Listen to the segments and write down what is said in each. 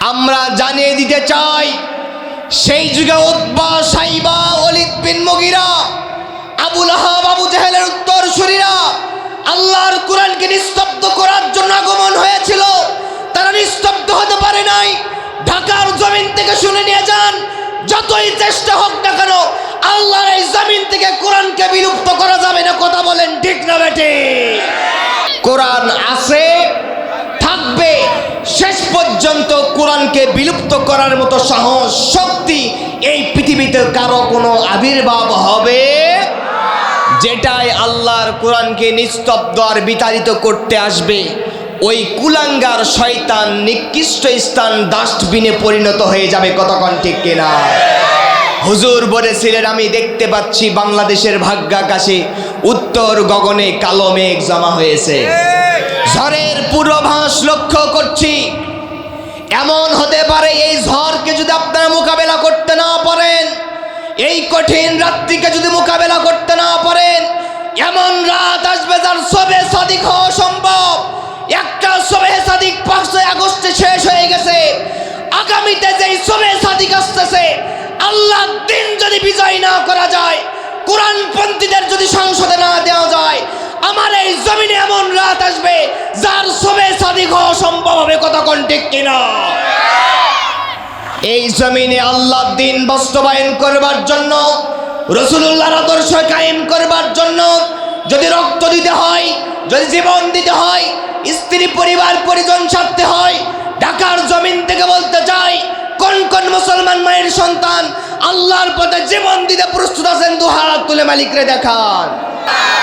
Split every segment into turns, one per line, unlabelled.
আমরা জানিয়ে দিতে চাই, সেই যুগে উতবা, সাইবা, ওয়ালিদ বিন মুগিরা, আবু লাহাব, আবু জাহেলের উত্তরসূরিরা আল্লাহর কোরআনকে নিস্তব্ধ করার জন্য আগমন হয়েছিল। তারা নিস্তব্ধ হতে পারে নাই। ঢাকার জমিন থেকে শুনে নিয়ে যান, যতই চেষ্টা হোক না কেন আল্লাহর এই জমিন থেকে কোরআনকে বিলুপ্ত করা যাবে না। কথা বলেন ঠিক না বেটে? কোরআন আছে, থাকবে, শেষ পর্যন্ত কোরআনকে বিলুপ্ত করার মতো সাহস, শক্তি এই পৃথিবীতে কারো কোনো আবির্ভাব হবে। যেটাই আল্লাহর কোরআনকে নিস্তব্ধ আর বিতাড়িত করতে আসবে, ওই কুলাঙ্গার শয়তান নিকৃষ্ট স্থান ডাস্টবিনে পরিণত হয়ে যাবে। কতক্ষণ ঠিক কিনা? হুজুর বলেছিলেন, আমি দেখতে পাচ্ছি বাংলাদেশের ভাগ্যাকাশে উত্তর গগনে কালো মেঘ জমা হয়েছে, ঝড়ের পূর্বাভাস লক্ষ্য করছি। এমন হতে পারে এই ঝড়কে যদি আপনারা মোকাবেলা করতে না পারেন, এই কঠিন রাত্রিকে যদি মোকাবেলা করতে না পারেন, এমন রাত আসবে যার শবে সাদিক হওয়া সম্ভব। একটা শবে সাদিক 5 আগস্টে শেষ হয়ে গেছে, আগামীতে যেই শবে সাদিক আসতেছে, আল্লাহর দিন যদি বিজয় না করা যায়, কোরআনপন্থীদের যদি সংসদে না দেওয়া যায়, আমার এই জমিনে এমন রাত আসবে যার শবে সাদিক হওয়া সম্ভব হবে। কতক্ষণ ঠিক কিনা? এই জমিনে আল্লাহর দিন বাস্তবায়ন করবার জন্য, রাসূলুল্লাহর আদর্শ কায়েম করবার জন্য যদি রক্ত দিতে হয়, যদি জীবন দিতে হয়, স্ত্রী পরিবার পরিজন ছাড়তে হয়, ঢাকার জমিন থেকে বলতে চাই, কোন কোন মুসলমান মায়ের সন্তান আল্লাহর পথে জীবন দিতে প্রস্তুত আছেন? দুহাত তুলে মালিকরে দেখান।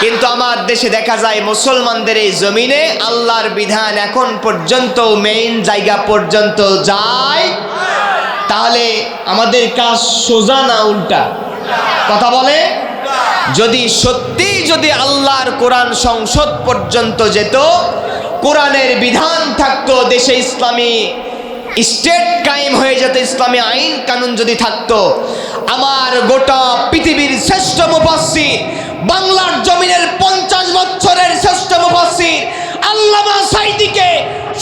কিন্তু আমার দেশে দেখা যায় মুসলমানদের এই জমিনে আল্লাহর বিধান এখন পর্যন্ত মেইন জায়গা পর্যন্ত যায়। তাহলে আমাদের কাজ সোজা না উল্টা? কথা বলে। যদি আল্লাহর কোরআন সংসদ পর্যন্ত যেত, কোরআনের বিধান থাকতো, দেশে ইসলামী স্টেট কায়েম হয়ে যেত, ইসলামী আইন কানুন যদি থাকতো, আমার গোটা পৃথিবীর শ্রেষ্ঠ মুফাসসির, বাংলার জমিনের 50 বছরের শ্রেষ্ঠ মুফাসসির আল্লামা সাঈদীকে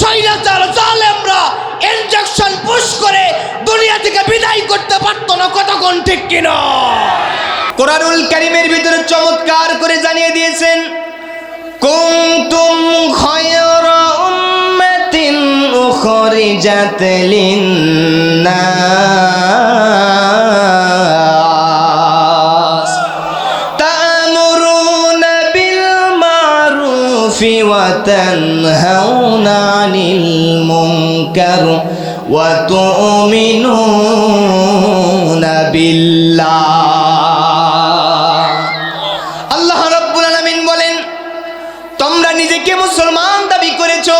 স্বৈরাচার জালেমরা ইনজেকশন পুশ করে দুনিয়া থেকে বিদায় করতে পারতো না। কতক্ষণ ঠিক কিনা? কোরআনুল কারীমের ভিতরে চমৎকার করে জানিয়ে দিয়েছেন, কুনতুম খায়রা উম্মাতিন উখরিজাত লিন-নাস তা'মুরুনা বিল মা'রুফি ওয়া তানহাউনা আনিল মুনকার ওয়া তু'মিনুনা বিল্লাহ। নিজেকে মুসলমান দাবি করেছো,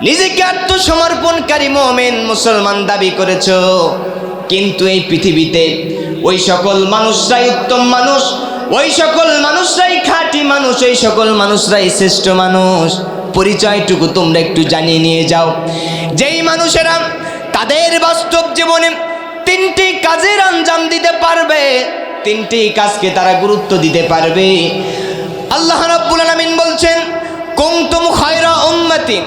নিজেকে আত্মসমর্পণকারী মুমিন মুসলমান দাবি করেছো, কিন্তু এই পৃথিবীতে ওই সকল মানুষরাই উত্তম মানুষ, ওই সকল মানুষরাই খাঁটি মানুষ, ওই সকল মানুষরাই শ্রেষ্ঠ মানুষ। পরিচয়টুকু তোমরা একটু জানিয়ে নিয়ে যাও। যেই মানুষেরা তাদের বাস্তব জীবনে 3টি কাজের আঞ্জাম দিতে পারবে, 3টি কাজকে তারা গুরুত্ব দিতে পারবে। আল্লাহ রাব্বুল আলামিন বলছেন, কুনতুম খায়রা উম্মাতিন,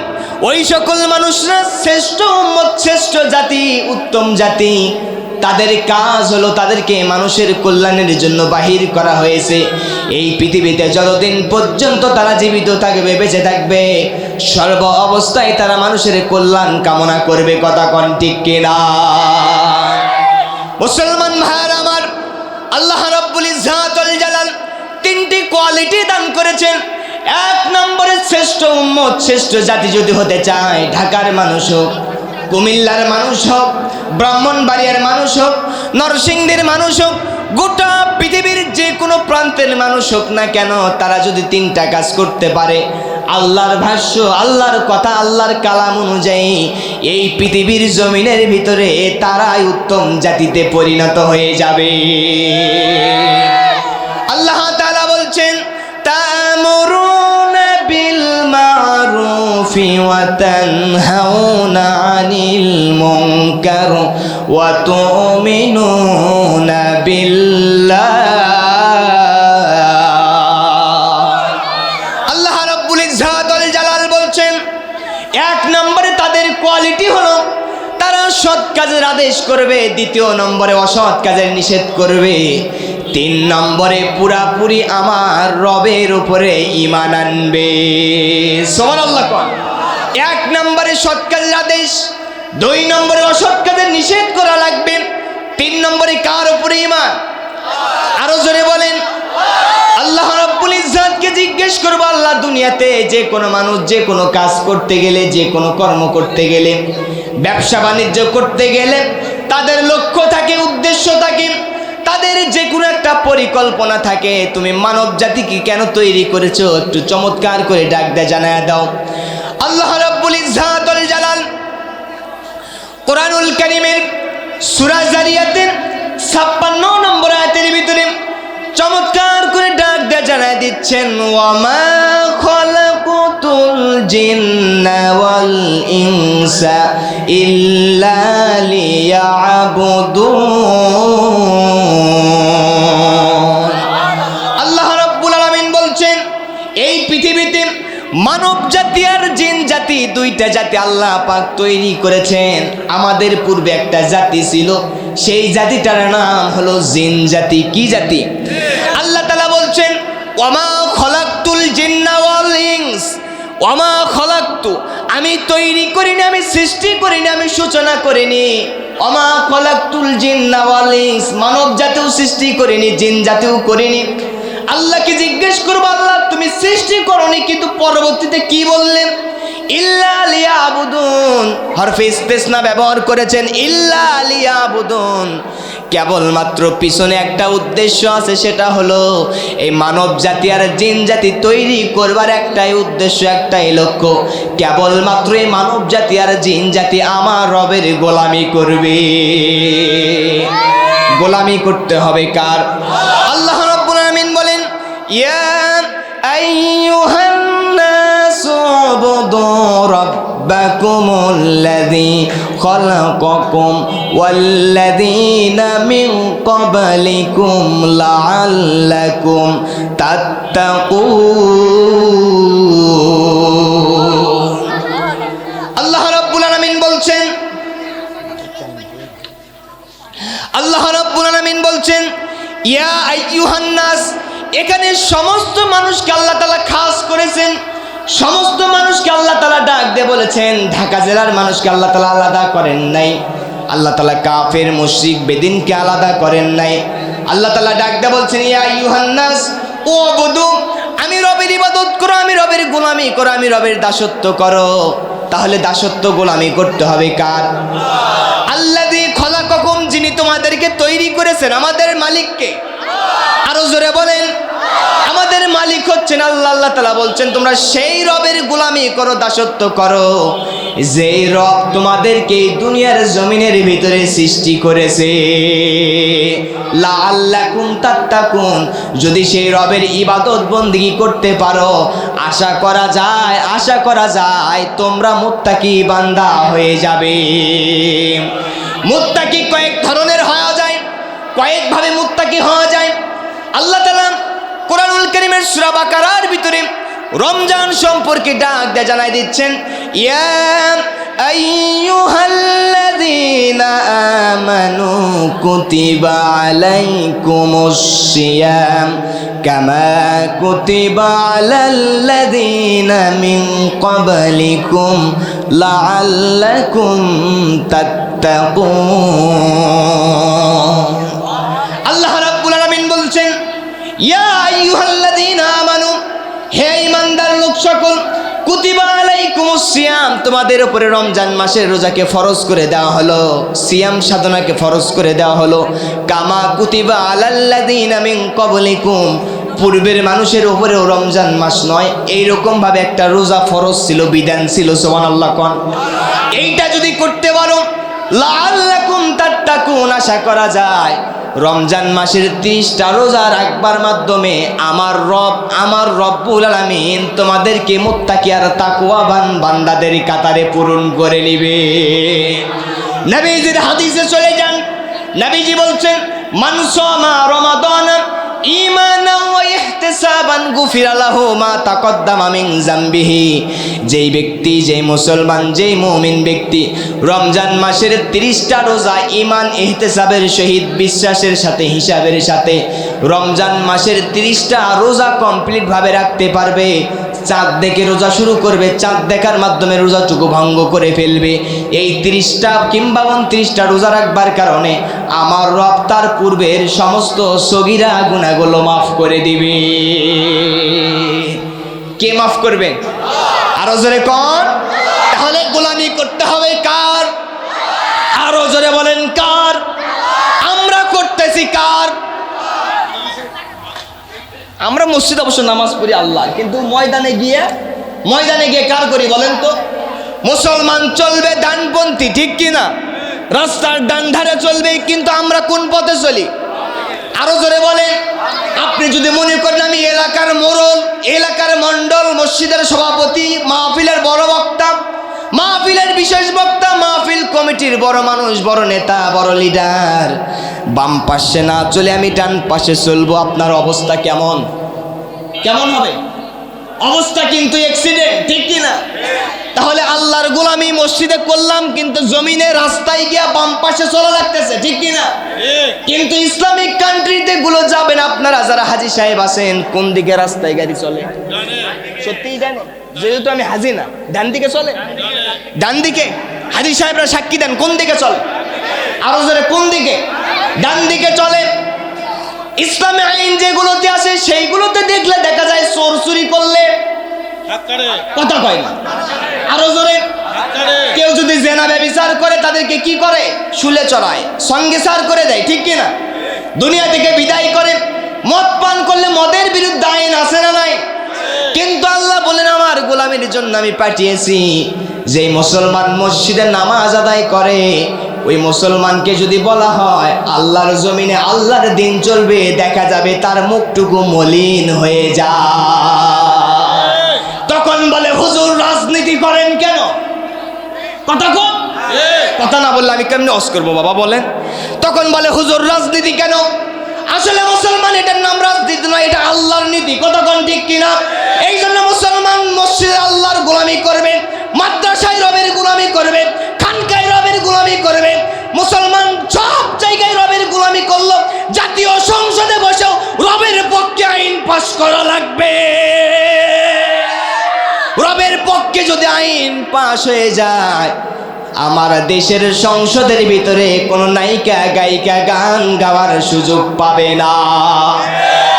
ওই সকল মানুষরা শ্রেষ্ঠ উম্মত, শ্রেষ্ঠ জাতি, উত্তম জাতি। তাদের কাজ হলো, তাদেরকে মানুষের কল্যাণের জন্য বাহির করা হয়েছে। এই পৃথিবীতে যতদিন পর্যন্ত তারা জীবিত থাকবে, বেঁচে থাকবে, সর্ব অবস্থায় তারা মানুষের কল্যাণ কামনা করবে। কথা কোন ঠিক কিনা? মুসলমান ভাইরা আমার, আল্লাহ রাব্বুল ইজ্জাতুল জালাল 3টি কোয়ালিটি দান করেছেন। 1 নম্বরে শ্রেষ্ঠ উম্মত, শ্রেষ্ঠ জাতি যদি হতে চায়, ঢাকার মানুষ হোক, কুমিল্লার মানুষ হোক, ব্রাহ্মণবাড়িয়ার মানুষ হোক, নরসিংদীর মানুষ হোক, গোটা পৃথিবীর যে কোনো প্রান্তের মানুষ হোক না কেন, তারা যদি 3টা কাজ করতে পারে, আল্লাহর ভাষ্য, আল্লাহর কথা, আল্লাহর কালাম অনুযায়ী এই পৃথিবীর জমিনের ভিতরে তারাই উত্তম জাতিতে পরিণত হয়ে যাবে। আল্লাহ তাআলা বলছেন, তা'মুরুনা বিল মা'রুফি ওয়া তানহাউনা আনিল মুনকার ওয়া তু'মিনুনা বিল্লাহ। আল্লাহ রাব্বুল ইজ্জাতুল জালাল বলছেন, 1 নম্বরে তাদের কোয়ালিটি হলো তারা সৎ কাজের আদেশ করবে, দ্বিতীয় নম্বরে অসৎ কাজের নিষেধ করবে, 3 নম্বরে পুরাপুরি আমার রবের উপরে ঈমান আনবে। সুবহানাল্লাহ। 1 নম্বরে সৎ কাজের আদেশ, 2 নম্বরে অসৎ কাজের নিষেধ করা লাগবে, 3 নম্বরে কার উপরে ঈমান? আরো জোরে বলেন। আল্লাহ রাব্বুল ইজ্জাতকে জিজ্ঞেস করবো, আল্লাহ দুনিয়াতে যে কোনো মানুষ যে কোনো কাজ করতে গেলে, যে কোনো কর্ম করতে গেলে, ব্যবসা বাণিজ্য করতে গেলে তাদের লক্ষ্য থাকে, উদ্দেশ্য থাকে, তাদের যে কোনো একটা পরিকল্পনা থাকে। তুমি মানব জাতিকে কেন তৈরি করেছো? একটু চমৎকার করে ডাক দিয়ে জানায়া দাও। আল্লাহ রাব্বুল ইজ্জাতুল জালাল কোরআনুল কারীমের সূরা জারিয়াতের 56 নম্বর আয়াতের ভিতরে চমৎকার করে ডাক দিয়ে জানায় দিচ্ছেন, ওয়ামা খালাকুতুল জিন্না ওয়াল ইনসা ইল্লা লিয়াবুদুন। আল্লাহ রাব্বুল আলামিন বলছেন, এই পৃথিবীতে মানব জাতি আর জিন জাতি, 2টা জাতি আল্লাহ পাক তৈরি করেছেন। আমাদের পূর্বে একটা জাতি ছিল, সেই জাতিটার নাম হলো জিন জাতি। কি জাতি? আল্লাহ তাআলা বলছেন, ওয়ামা খলাকতুল জিন্না ওয়াল ইনস, ওয়ামা খলাকতু, আমি তৈরি করিনি, আমি সৃষ্টি করিনি, আমি সূচনা করিনি। ওয়ামা খলাকতুল জিন্না ওয়াল ইনস, মানব জাতিও সৃষ্টি করিনি, জিন জাতিও করিনি। আল্লাহকে জিজ্ঞেস করবো, আল্লাহ তুমি সৃষ্টি করনি, কিন্তু পরবর্তীতে কি বললেন? ইল্লা লিয়াবুদুন, হরফে ইস্তেসনা ব্যবহার করেছেন, ইল্লা লিয়াবুদুন। কেবলমাত্র পিছনে একটা উদ্দেশ্য আছে, সেটা হলো এই মানব জাতি আর জিন জাতি তৈরি করবার একটাই উদ্দেশ্য, একটাই লক্ষ্য। কেবলমাত্র এই মানব জাতি আর জিন জাতি আমার রবের গোলামি করবে। গোলামি করতে হবে কার? আল্লাহ রাব্বুল আলামিন বলেন, ইয়া আইয়ুহান নাসু উবুদু রাব্বাকুমুল্লাযী খালাকাকুম ওয়াল্লাযীনা মিন ক্বাবলিকুম লাআল্লাকুম তাত্তাকুন। আল্লাহ রাব্বুল আলামিন বলছেন, আল্লাহ রাব্বুল আলামিন বলছেন, ইয়া আইয়ুহান নাস, এখানে সমস্ত মানুষকে আল্লাহ তাআলা খাস করেছেন, সমস্ত মানুষকে আল্লাহ তাআলা ডাক দিয়ে বলেছেন। ঢাকা জেলার মানুষকে আল্লাহ তাআলা আলাদা করেন নাই, আল্লাহ তাআলা কাফের মুশরিক বেদিনকে আলাদা করেন নাই। আল্লাহ তাআলা ডাক দিয়ে বলছেন, ইয়া আইয়ুহান নাস উবুদু, আমি রবের ইবাদত করো, আমি রবের গোলামি করো, আমি রবের দাসত্ব করো। তাহলে দাসত্ব গোলামি করতে হবে কার? আল্লাযী খলাকাকুম, যিনি তোমাদেরকে তৈরি করেছেন, আমাদের মালিককে। আরো জোরে বলেন, আমাদের মালিক হচ্ছেন আল্লাহ। আল্লাহ তাআলা বলছেন, তোমরা সেই রবের গোলামি করো, দাসত্ব করো, যেই রব তোমাদেরকে এই দুনিয়ার জমিনের ভিতরে সৃষ্টি করেছে। লাআল্লাকুম তাত্তাকুন, যদি সেই রবের ইবাদত বন্দেগী করতে পারো, আশা করা যায়, আশা করা যায় তোমরা মুত্তাকি বান্দা হয়ে যাবে। মুত্তাকি কয়েক ধরনের হওয়া যায়, কয়েকভাবে মুত্তাকি হওয়া যায়। আল্লাহ তাআলা কোরআনুল কারীমের সূরা বাকারার ভিতরে রমজান সম্পর্কে ডাক দিয়ে জানাই দিচ্ছেন, ইয়া আইয়ুহাল্লাযীনা আমানু কুতিবা আলাইকুমুস সিয়াম কামা কুতিবা আলাল্লাযীনা মিন ক্বাবলিকুম লাআল্লাকুম তাত্তাকুন। আল্লাহ রাব্বুল আলামিন বলছেন, ইয়া আইয়ুহাল্লাযীনা আমানু, হে ঈমানদার লোক সকল, কুতিবা আলাইকুমুস সিয়াম, তোমাদের উপরে রমজান মাসের রোজাকে ফরজ করে দেওয়া হলো, সিয়াম সাধনাকে ফরজ করে দেওয়া হলো। কামা কুতিবা আলাল্লাযীনা মিন ক্বাবলিকুম, পূর্বের মানুষের উপরেও রমজান মাস নয়, এইরকম ভাবে একটা রোজা ফরজ ছিল, বিধান ছিল। সুবহানাল্লাহ কোন। এইটা যদি করতে পারো, লাআল্লাকুম তাত্তাকুন, আশা করা যায় রমজান মাসের 30টা রোজা রাখবার মাধ্যমে আমার রব্বুল আলামিন তোমাদেরকে মুত্তাকি আর তাকওয়াবান বান্দাদের কাতারে পূরণ করে নেবে। নবীজির হাদিসে চলে যান, নবীজি বলছেন, মান সামা রমাদান ঈমানান ওয়া ইহতিসাবান গুফিরা লাহু মা তাকদ্দামা মিন যামবিহি। যেই ব্যক্তি, যেই মুসলমান, যেই মুমিন ব্যক্তি রমজান মাসের 30টা রোজা ঈমান ইহতিসাবের সহিত, বিশ্বাসের সাথে, হিসাবের সাথে রমজান মাসের 30টা রোজা কমপ্লিট ভাবে রাখতে পারবে, চাঁদ দেখে রোজা শুরু করবে, চাঁদ দেখার মাধ্যমে রোজাটুকু ভঙ্গ করে ফেলবে, এই 30টা কিংবা 29টা রোজা রাখবার কারণে আমার রব তার পূর্বের সমস্ত সগীরা গুনাহগুলো মাফ করে দিবে। কে মাফ করবেন? আরো জোরে কোন? তাহলে গোলামি করতে হবে কার? আরো জোরে বলেন কার? আমরা করতেছি কার? আমরা মসজিদ অবশ্য নামাজ পড়ি আল্লাহ, কিন্তু ময়দানে গিয়ে কার করি বলেন তো? মুসলমান চলবে ডানপন্থী, ঠিক কিনা? রাস্তার ডান ধারে চলবে, কিন্তু আমরা কোন পথে চলি? আরো জোরে বলেন। আপনি যদি মনে করেন আমি এলাকার মোড়ল, এলাকার মন্ডল, মসজিদের সভাপতি, মাহফিলের বড় বক্তা, মাহফিলের বিশেষ বক্তা, মাহফিল কমিটির বড় মানুষ, বড় নেতা, বড় লিডার, বাম পাশে না চলে আমি ডান পাশে চলবো, আপনার অবস্থা কেমন হবে? অবস্থা কিন্তু অ্যাক্সিডেন্ট, ঠিক কিনা? তাহলে আল্লাহর গোলামি মসজিদে করলাম, কিন্তু জমিনে রাস্তায় গিয়া বাম পাশে চলা লাগতেছে, ঠিক কিনা? কিন্তু ইসলামিক কান্ট্রিতে গুলো যাবেন আপনারা যারা হাজী সাহেব আছেন, কোন দিকে রাস্তায় গাড়ি চলে? সত্যিই জানে, যেহেতু আমি হাজী না, ডান দিকে চলে। ডান দিকে হাজী সাহেবরা সাক্ষী দেন, কোন দিকে চলে? আরো জোরে, কোন দিকে? ডান দিকে চলে। ইসলামী আইন যেগুলোতে আছে সেইগুলোতে দেখলে দেখা যায় চোর চুরি করলে কথা কয় না। আরো জোরে, কেউ যদি জেনা ব্যভিচার করে তাদেরকে কি করে? শুলে চড়ায়, সঙ্গে সার করে দেয়, ঠিক কিনা? দুনিয়া থেকে বিদায় করে। মদ পান করলে মদের বিরুদ্ধে আইন আছে না নাই? কিন্তু আল্লাহ বলেন আমার গোলামের জন্য আমি পাঠিয়েছি, যে মুসলমান মসজিদে নামাজ আদায় করে ওই মুসলমানকে যদি বলা হয় আল্লাহর জমিনে আল্লাহর দিন চলবে, দেখা যাবে তার মুখটুকু মলিন হয়ে যায়। তখন বলে হুজুর রাজনীতি করেন কেন? কথা না বললে আমি কেমনে ওয়াজ করবো বাবা বলেন? তখন বলে হুজুর রাজনীতি কেন? আসলে মুসলমান এটার নাম রাজনীতি নয়, এটা আল্লাহর নীতি। কথা কোন ঠিক কিনা? এই জন্য মুসলমান মসজিদে আল্লাহর গোলামি করবে, মাদ্রাসায় রবের গোলামি করবে, খানকায় রবের গোলামি করবে। মুসলমান সব জায়গায় রবের গোলামি করলো, জাতীয় সংসদে বসেও রবের পক্ষে আইন পাস করা লাগবে। রবের পক্ষে যদি আইন পাস হয়ে যায়, আমার দেশের সংসদের ভিতরে কোনো নায়িকা গায়িকা গান গাওয়ার সুযোগ পাবে না।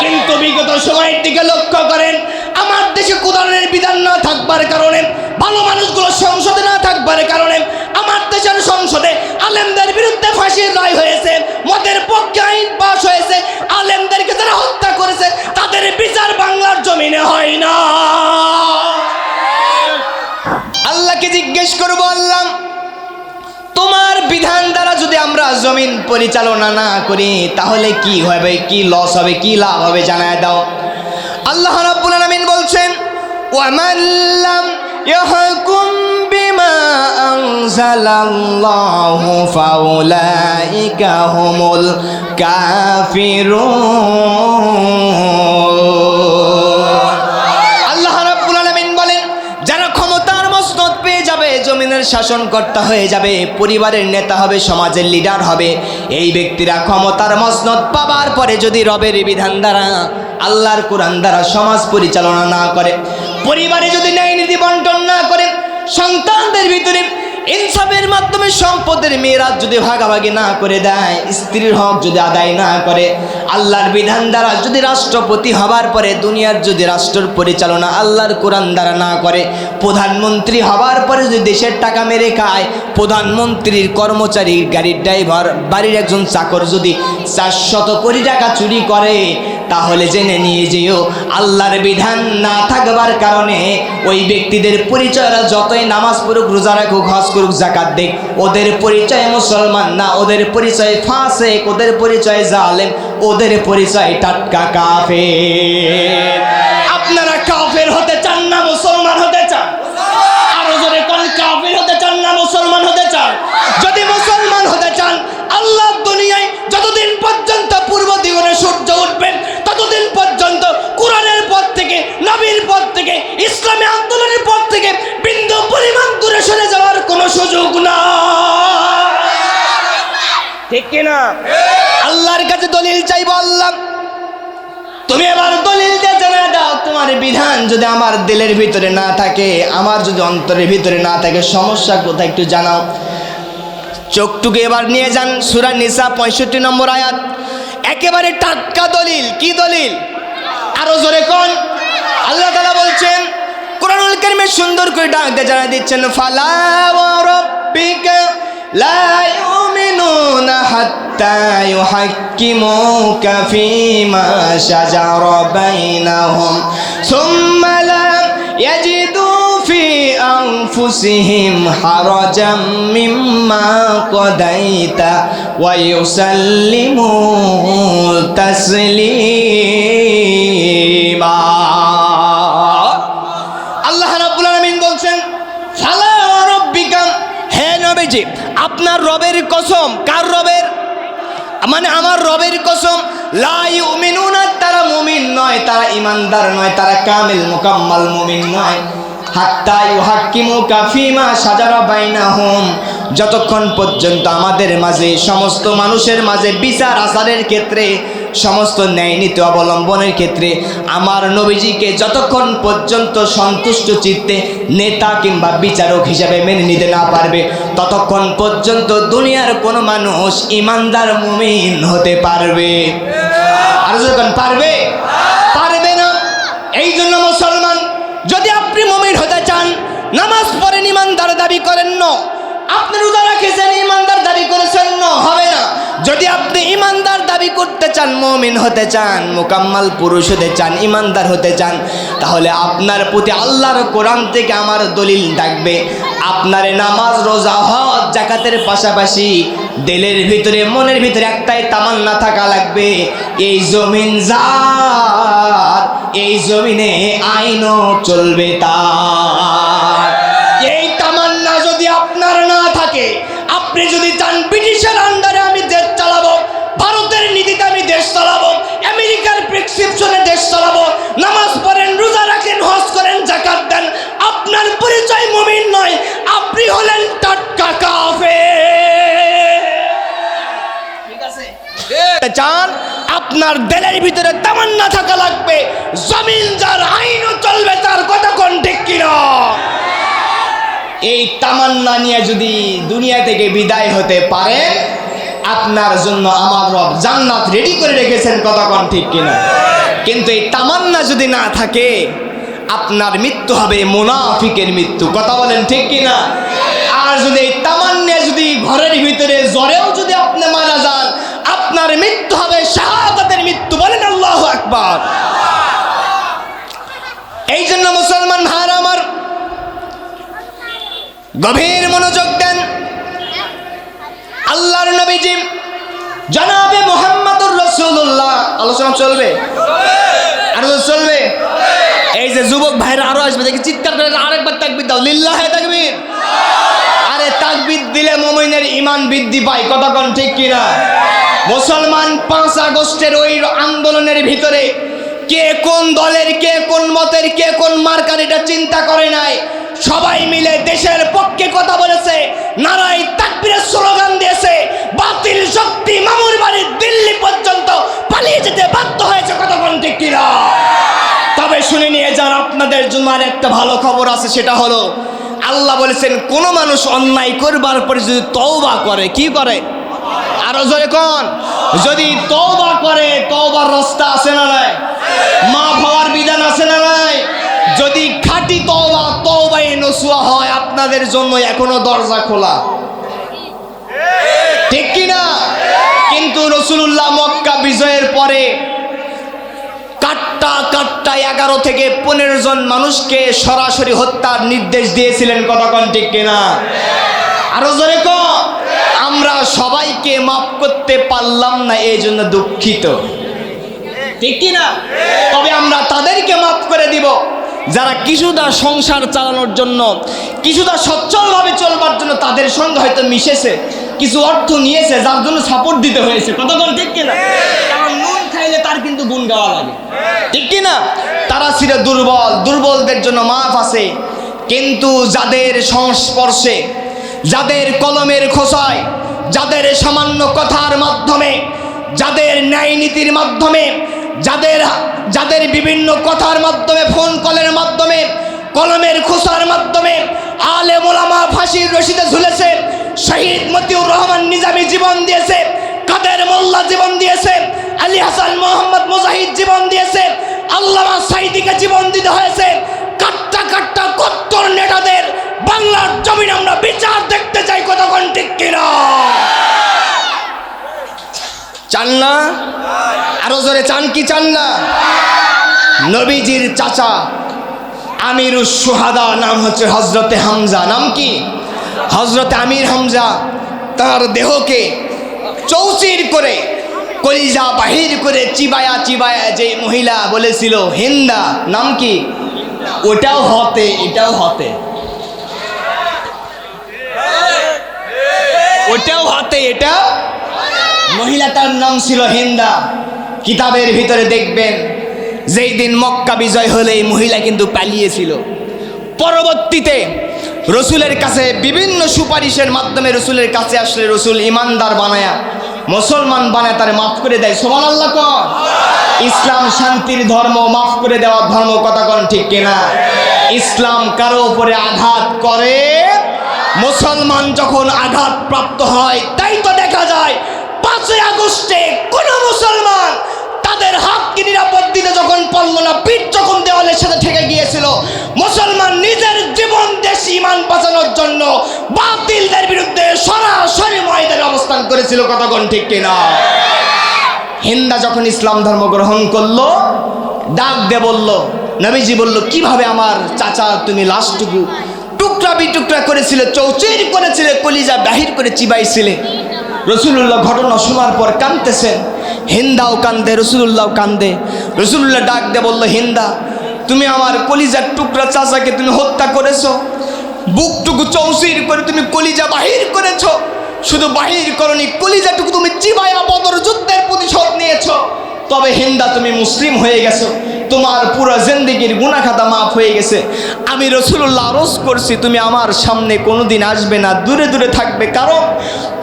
কিন্তু বিগত সময়ের দিকে লক্ষ্য করেন, আমার দেশে কোরআনের বিধান না থাকবার কারণে, ভালো মানুষগুলো সংসদে না থাকবার কারণে আমার দেশের সংসদে আলেমদের বিরুদ্ধে ফাঁসির রায় হয়েছে, মদের পক্ষে আইন পাস হয়েছে, আলেমদেরকে যারা হত্যা করেছে তাদের বিচার বাংলার জমিনে হয় না। আল্লাহকে জিজ্ঞেস করব, আল্লাহ তোমার বিধান দ্বারা যদি আমরা জমিন পরিচালনা না করি তাহলে কি হবে, কি লস হবে, কি লাভ হবে জানায় দাও। আল্লাহ রাব্বুল আলামিন বলছেন, ওয়ামান লাম ইয়াহকুম বিমা আনজালাল্লাহু ফাউলাইকা হুমুল কাফিরুন। আল্লাহ রাব্বুল আলামিন বলেন, যারা ক্ষমতার মসনদ পেয়ে যাবে, জমিনের শাসনকর্তা হয়ে যাবে, পরিবারের নেতা হবে, সমাজের লিডার হবে, এই ব্যক্তিরা ক্ষমতার মসনদ পাবার পরে যদি রবের বিধান দ্বারা, আল্লাহর কোরআন দ্বারা সমাজ পরিচালনা না করে, পরিবারে যদি ন্যায় নীতি বন্টন না করে, সন্তানদের ভিতরে ইনসাফের মাধ্যমে সম্পদের মেরাজ যদি ভাগাভাগি না করে দেয়, স্ত্রীর হক যদি আদায় না করে, আল্লাহর বিধান দ্বারা যদি রাষ্ট্রপতি হবার পরে দুনিয়ার যদি রাষ্ট্রের পরিচালনা আল্লাহর কোরআন দ্বারা না করে, প্রধানমন্ত্রী হবার পরে যদি দেশের টাকা মেরে খায়, প্রধানমন্ত্রীর কর্মচারী, গাড়ির ড্রাইভার, বাড়ির একজন চাকর যদি 400 কোটি টাকা চুরি করে, তাহলে জেনে নিয়ে যেও আল্লাহর বিধান না থাকবার কারণে ওই ব্যক্তিদের পরিচয়রা যতই নামাজ পড়ুক, রোজা রাখুক, হজ করুক, যাকাত দেখ, ওদের পরিচয় মুসলমান না, ওদের পরিচয় ফাসিক, ওদের পরিচয় জালেম, ওদের পরিচয় টাটকা কাফের। আপনারা কাফের হতে চান না মুসলমান হতে চান? আরো জোরে কোন, কাফের হতে চান না মুসলমান হতে চান? যদি মুসলমান হতে চান, আল্লাহ দুনিয়ায় যতদিন পর্যন্ত পূর্ব দিগরে সূর্য উঠবে ততদিন পর্যন্ত কোরআনের নবীর পথ থেকে, ইসলামী আন্দোলনের পথ থেকে বিন্দু পরিমাণ দূরে সরে যাওয়ার কোনো সুযোগ না। ঠিক কিনা? আল্লাহর কাছে দলিল চাইবো, আল্লাহ তুমি এবার দলিল দিয়ে জানা দাও তোমার বিধান যদি আমার দিলের ভিতরে না থাকে, আমার যদি অন্তরের ভিতরে না থাকে, সমস্যা কোথায় একটু জানাও। চোখটুকু এবার নিয়ে যান সূরা নিসা 65 নম্বর আয়াত, একেবারে টাটকা দলিল। কি দলিল? আরো জোরে কোন। আল্লাহ তাআলা বলছেন কোরআনুল কারীমে সুন্দর করে ডাক দিয়ে জানা দিচ্ছেন, ফালা ওয়া রাব্বিকা লা ইউমিনুনা হাত্তা ইউহাক্কিমুকা ফীমা শাজারা বাইনাহুম সুম্মা লা ইয়াজিদু ফি আনফুসিহিম হারাজাম মিম্মা কাদাইতা ওয়া ইউসাল্লিমু তাসলিমা। আল্লাহ রাব্বুল আলামিন বলছেন ফালা রাব্বিকা, হে নবীজি আপনার রবের কসম। কার রবের? মানে আমার রবের কসম। লা ইউমিনুনা, তারা মুমিন নয়, তারা ইমানদার নয়, তারা কামিল মুকাম্মাল মুমিন নয়। হাত্তা ইউহাক্কিমুকা ফীমা শাজারা বাইনাহুম, যতক্ষণ পর্যন্ত আমাদের মাঝে, সমস্ত মানুষের মাঝে বিচার আচারের ক্ষেত্রে, সমস্ত ন্যায় নীতি অবলম্বনের ক্ষেত্রে আমার নবীজিকে যতক্ষণ পর্যন্ত সন্তুষ্ট চিত্তে নেতা কিংবা বিচারক হিসাবে মেনে নিতে না পারবে, ততক্ষণ পর্যন্ত দুনিয়ার কোনো মানুষ ইমানদার মুমিন হতে পারবে। আর যখন পারবে, পারবে না। এই জন্য মুসলমান, যদি আপনি মুমিন হতে চান, নামাজ পড়েন ইমানদার দাবি করেন না, আপনি রোজা রেখেছেন ইমানদার দাবি করেছেন না, হবে না। যদি আপনি ইমানদার দাবি করতে চান, মুমিন হতে চান, মুকাম্মাল পুরুষ হতে চান, ইমানদার হতে চান, তাহলে আপনার প্রতি আল্লাহর কোরআন থেকে আমার দলিল ডাকবে, আপনার নামাজ রোজা হজ যাকাতের পাশাপাশি দিলের ভিতরে, মনের ভিতরে একটাই তামান্না থাকা লাগবে, এই জমিন যার, এই জমিনে আইনও চলবে তার। এই তামান্না যদি আপনার না থাকে, আপনি যদি চান ব্রিটিশের আন্ডারে আমি দেশ চালাবো, ভারতের নীতিতে আমি দেশ চালাবো, আমেরিকার প্রেসক্রিপশনে দেশ চালাবো, নামাজ পড়েন, রোজা রাখেন, হজ করেন, যাকাত দেন, আপনার পরিচয় মুমিন নয়, আপনি হলেন টাটকা কাফের। ঠিক আছে? চান আপনার দিলের ভিতরে তামান্না থাকা লাগবে, জমিন যার আইনও চলবে তার। কথা কোন ঠিক কিনা? এই তামান্না নিয়ে যদি দুনিয়া থেকে বিদায় হতে পারে, আপনার জন্য আমার রব জান্নাত রেডি করে রেখেছেন। কথা কোন ঠিক কিনা? কিন্তু এই তামান্না যদি না থাকে, আপনার মৃত্যু হবে মুনাফিকের মৃত্যু। কথা বলেন ঠিক কিনা? আর যদি এই তামান্না যদি ঘরের ভিতরে জ্বরেও যদি আপনি মারা যান, আপনার মৃত্যু হবে শাহাদাতের মৃত্যু। বলেন আল্লাহু আকবার। এই জন্য মুসলমান ভাইরা আমার, গভীর মনোযোগ দেন। আল্লাহর নবীজি জনাবে মুহাম্মদুর রাসূলুল্লাহ, আলোচনা চলবে আর চলবে। এই যে যুবক ভাইরা আরো আসবে, দেখি চিৎকার করে আরেকবার তাকবীর দাও, লিল্লাহি তাকবীর। আরে তাকবীর দিলে মুমিনের ঈমান বৃদ্ধি পায়। কথা কোন ঠিক কিনা? মুসলমান 5 আগস্টের ওই আন্দোলনের ভিতরে কে কোন দলের, কে কোন মতের, কে কোন মার্কার, এটা চিন্তা করে নাই। সবাই মিলে দেশের পক্ষে কথা বলেছে, নারায়ে তাকবীরের স্লোগান দিয়েছে। বাতিল শক্তি মামুর বাড়ি দিল্লি পর্যন্ত পালিয়ে যেতে বাধ্য হয়েছে। কথা কোন ঠিক কিনা? তবে শুনে নিয়ে যান, আপনাদের জন্য আর একটা ভালো খবর আছে, সেটা হলো আল্লাহ বলেছেন কোন মানুষ অন্যায় করবার পরে যদি তওবা করে, কি করে? আরো জোরে কোন? যদি তওবা করে, তওবার রাস্তা আছে না নাই? মাফ হওয়ার বিধান আছে না নাই? যদি খাঁটি তওবা, তওবায়ে নসুহা হয়, আপনাদের জন্য এখনো দরজা খোলা। ঠিক কিনা? কিন্তু রাসূলুল্লাহ মক্কা বিজয়ের পরে কাট্টা 11 থেকে 15 জন মানুষকে সরাসরি হত্যার নির্দেশ দিয়েছিলেন। কথা কোন ঠিক কিনা? আরো জোরে কোন? আমরা সবাইকে মাফ করতে পারলাম না, এই জন্য দুঃখিত। ঠিক কিনা? তবে আমরা তাদেরকে মাফ করে দিব যারা কিছুটা সংসার চালানোর জন্য, কিছুটা সচ্ছলভাবে চলবার জন্য তাদের সঙ্গে হয়তো মিশেছে, কিছু অর্থ নিয়েছে, যার জন্য সাপোর্ট দিতে হয়েছে। কথা কোন ঠিক কিনা? কারণ নুন খাইলে তার কিন্তু গুণ গাওয়া লাগে। ঠিক কিনা? তারা ছিল দুর্বল, দুর্বলদের জন্য মাফ আছে। কিন্তু যাদের সংস্পর্শে, যাদের কলমের খোসায়, যাদের সামান্য কথার মাধ্যমে, যাদের ন্যায় নীতির মাধ্যমে, যাদের বিভিন্ন কথার মাধ্যমে, ফোন কলের মাধ্যমে, কলমের খোসার মাধ্যমে আলেম ওলামা ফাঁসির রশিদে ঝুলেছে, শহীদ মতিউর রহমান নিজামী জীবন দিয়েছে, কাদের মোল্লা জীবন দিয়েছে, আলী হাসান মোহাম্মদ মুজাহিদ জীবন দিয়েছে, আল্লামা সাইদিকে জীবন দিতে হয়েছে। কাট্টা কাট্টা কট্টর নেতাদের বাংলার জমিনে আমরা বিচার দেখতে চাই, কতক্ষণ ঠিক কিনা? চান না? আরো জোরে চান কি চান না? নবীজির চাচা আমিরুস শুহাদা নাম হচ্ছে হযরতে হামজা। নাম কি? হযরতে আমির হামজা তার দেহকে চৌচির করে, কলিজা বাহির করে চিবায়া চিবায়া যে মহিলা বলেছিল হিন্দা, নাম কি? ওটাও হতে, এটাও হতে, ওটাও হতে, এটা মহিলাটার নাম ছিল হিন্দা। কিতাবের ভিতরে দেখবেন যেই দিন মক্কা বিজয় হলে এই মহিলা কিন্তু পালিয়েছিল। পরবর্তীতে রসুলের কাছে বিভিন্ন সুপারিশের মাধ্যমে রসুলের কাছে আসলে রসুল ইমানদার বানায়া, মুসলমান বানায় তারে মাফ করে দেয়। সুবহানাল্লাহ কন। ইসলাম শান্তির ধর্ম, মাফ করে দেওয়ার ধর্ম, কথা কন ঠিক কিনা? ইসলাম কারো উপরে আঘাত করে, মুসলমান যখন আঘাত প্রাপ্ত হয়, তাই তো দেখা যায় 5ই আগস্টে কোন মুসলমান তাদের হাতকে নিরাপদ দিতে যখন পারল না, পিঠ যখন দেওয়ালের সাথে ঠেকে গিয়েছিল, মুসলমান নিজের জীবন দেশ ইমান বাঁচানোর জন্য বাতিলদের বিরুদ্ধে সরাসরি ময়দানে অবস্থান করেছিল, কতক্ষণ ঠিক কিনা? হিন্দা যখন ইসলাম ধর্ম গ্রহণ করলো, ডাক দিয়ে বলল, নবীজি বলল, কিভাবে আমার চাচা তুমি লাশটুকু টুকরা বিটুকরা করেছিলে, চৌচির করেছিলে, কলিজা বাহির করে চিবাইছিলে। রসুলুল্লাহ ঘটনা শোনার পর কাঁদতেছেন, হিন্দাও কান্দে, রসুলুল্লাহ কান্দে। রসুলুল্লাহ ডাক দিয়ে বলল, হিন্দা তুমি আমার কলিজার টুকরা চাচাকে তুমি হত্যা করেছো, বুকটুকু চৌচির করে তুমি কলিজা বাহির করেছো। শুধু বাহির করনি, কলিজাটুকু তুমি চিবায়া বদর যুদ্ধের প্রতিশোধ নিয়েছো। তবে হিন্দা তুমি মুসলিম হয়ে গেছো, তোমার পুরো জিন্দেগির গুনাহ খাতা মাফ হয়ে গেছে। আমি রাসূলুল্লাহ আরজ করছি তুমি আমার সামনে কোনোদিন আসবে না, দূরে দূরে থাকবে, কারণ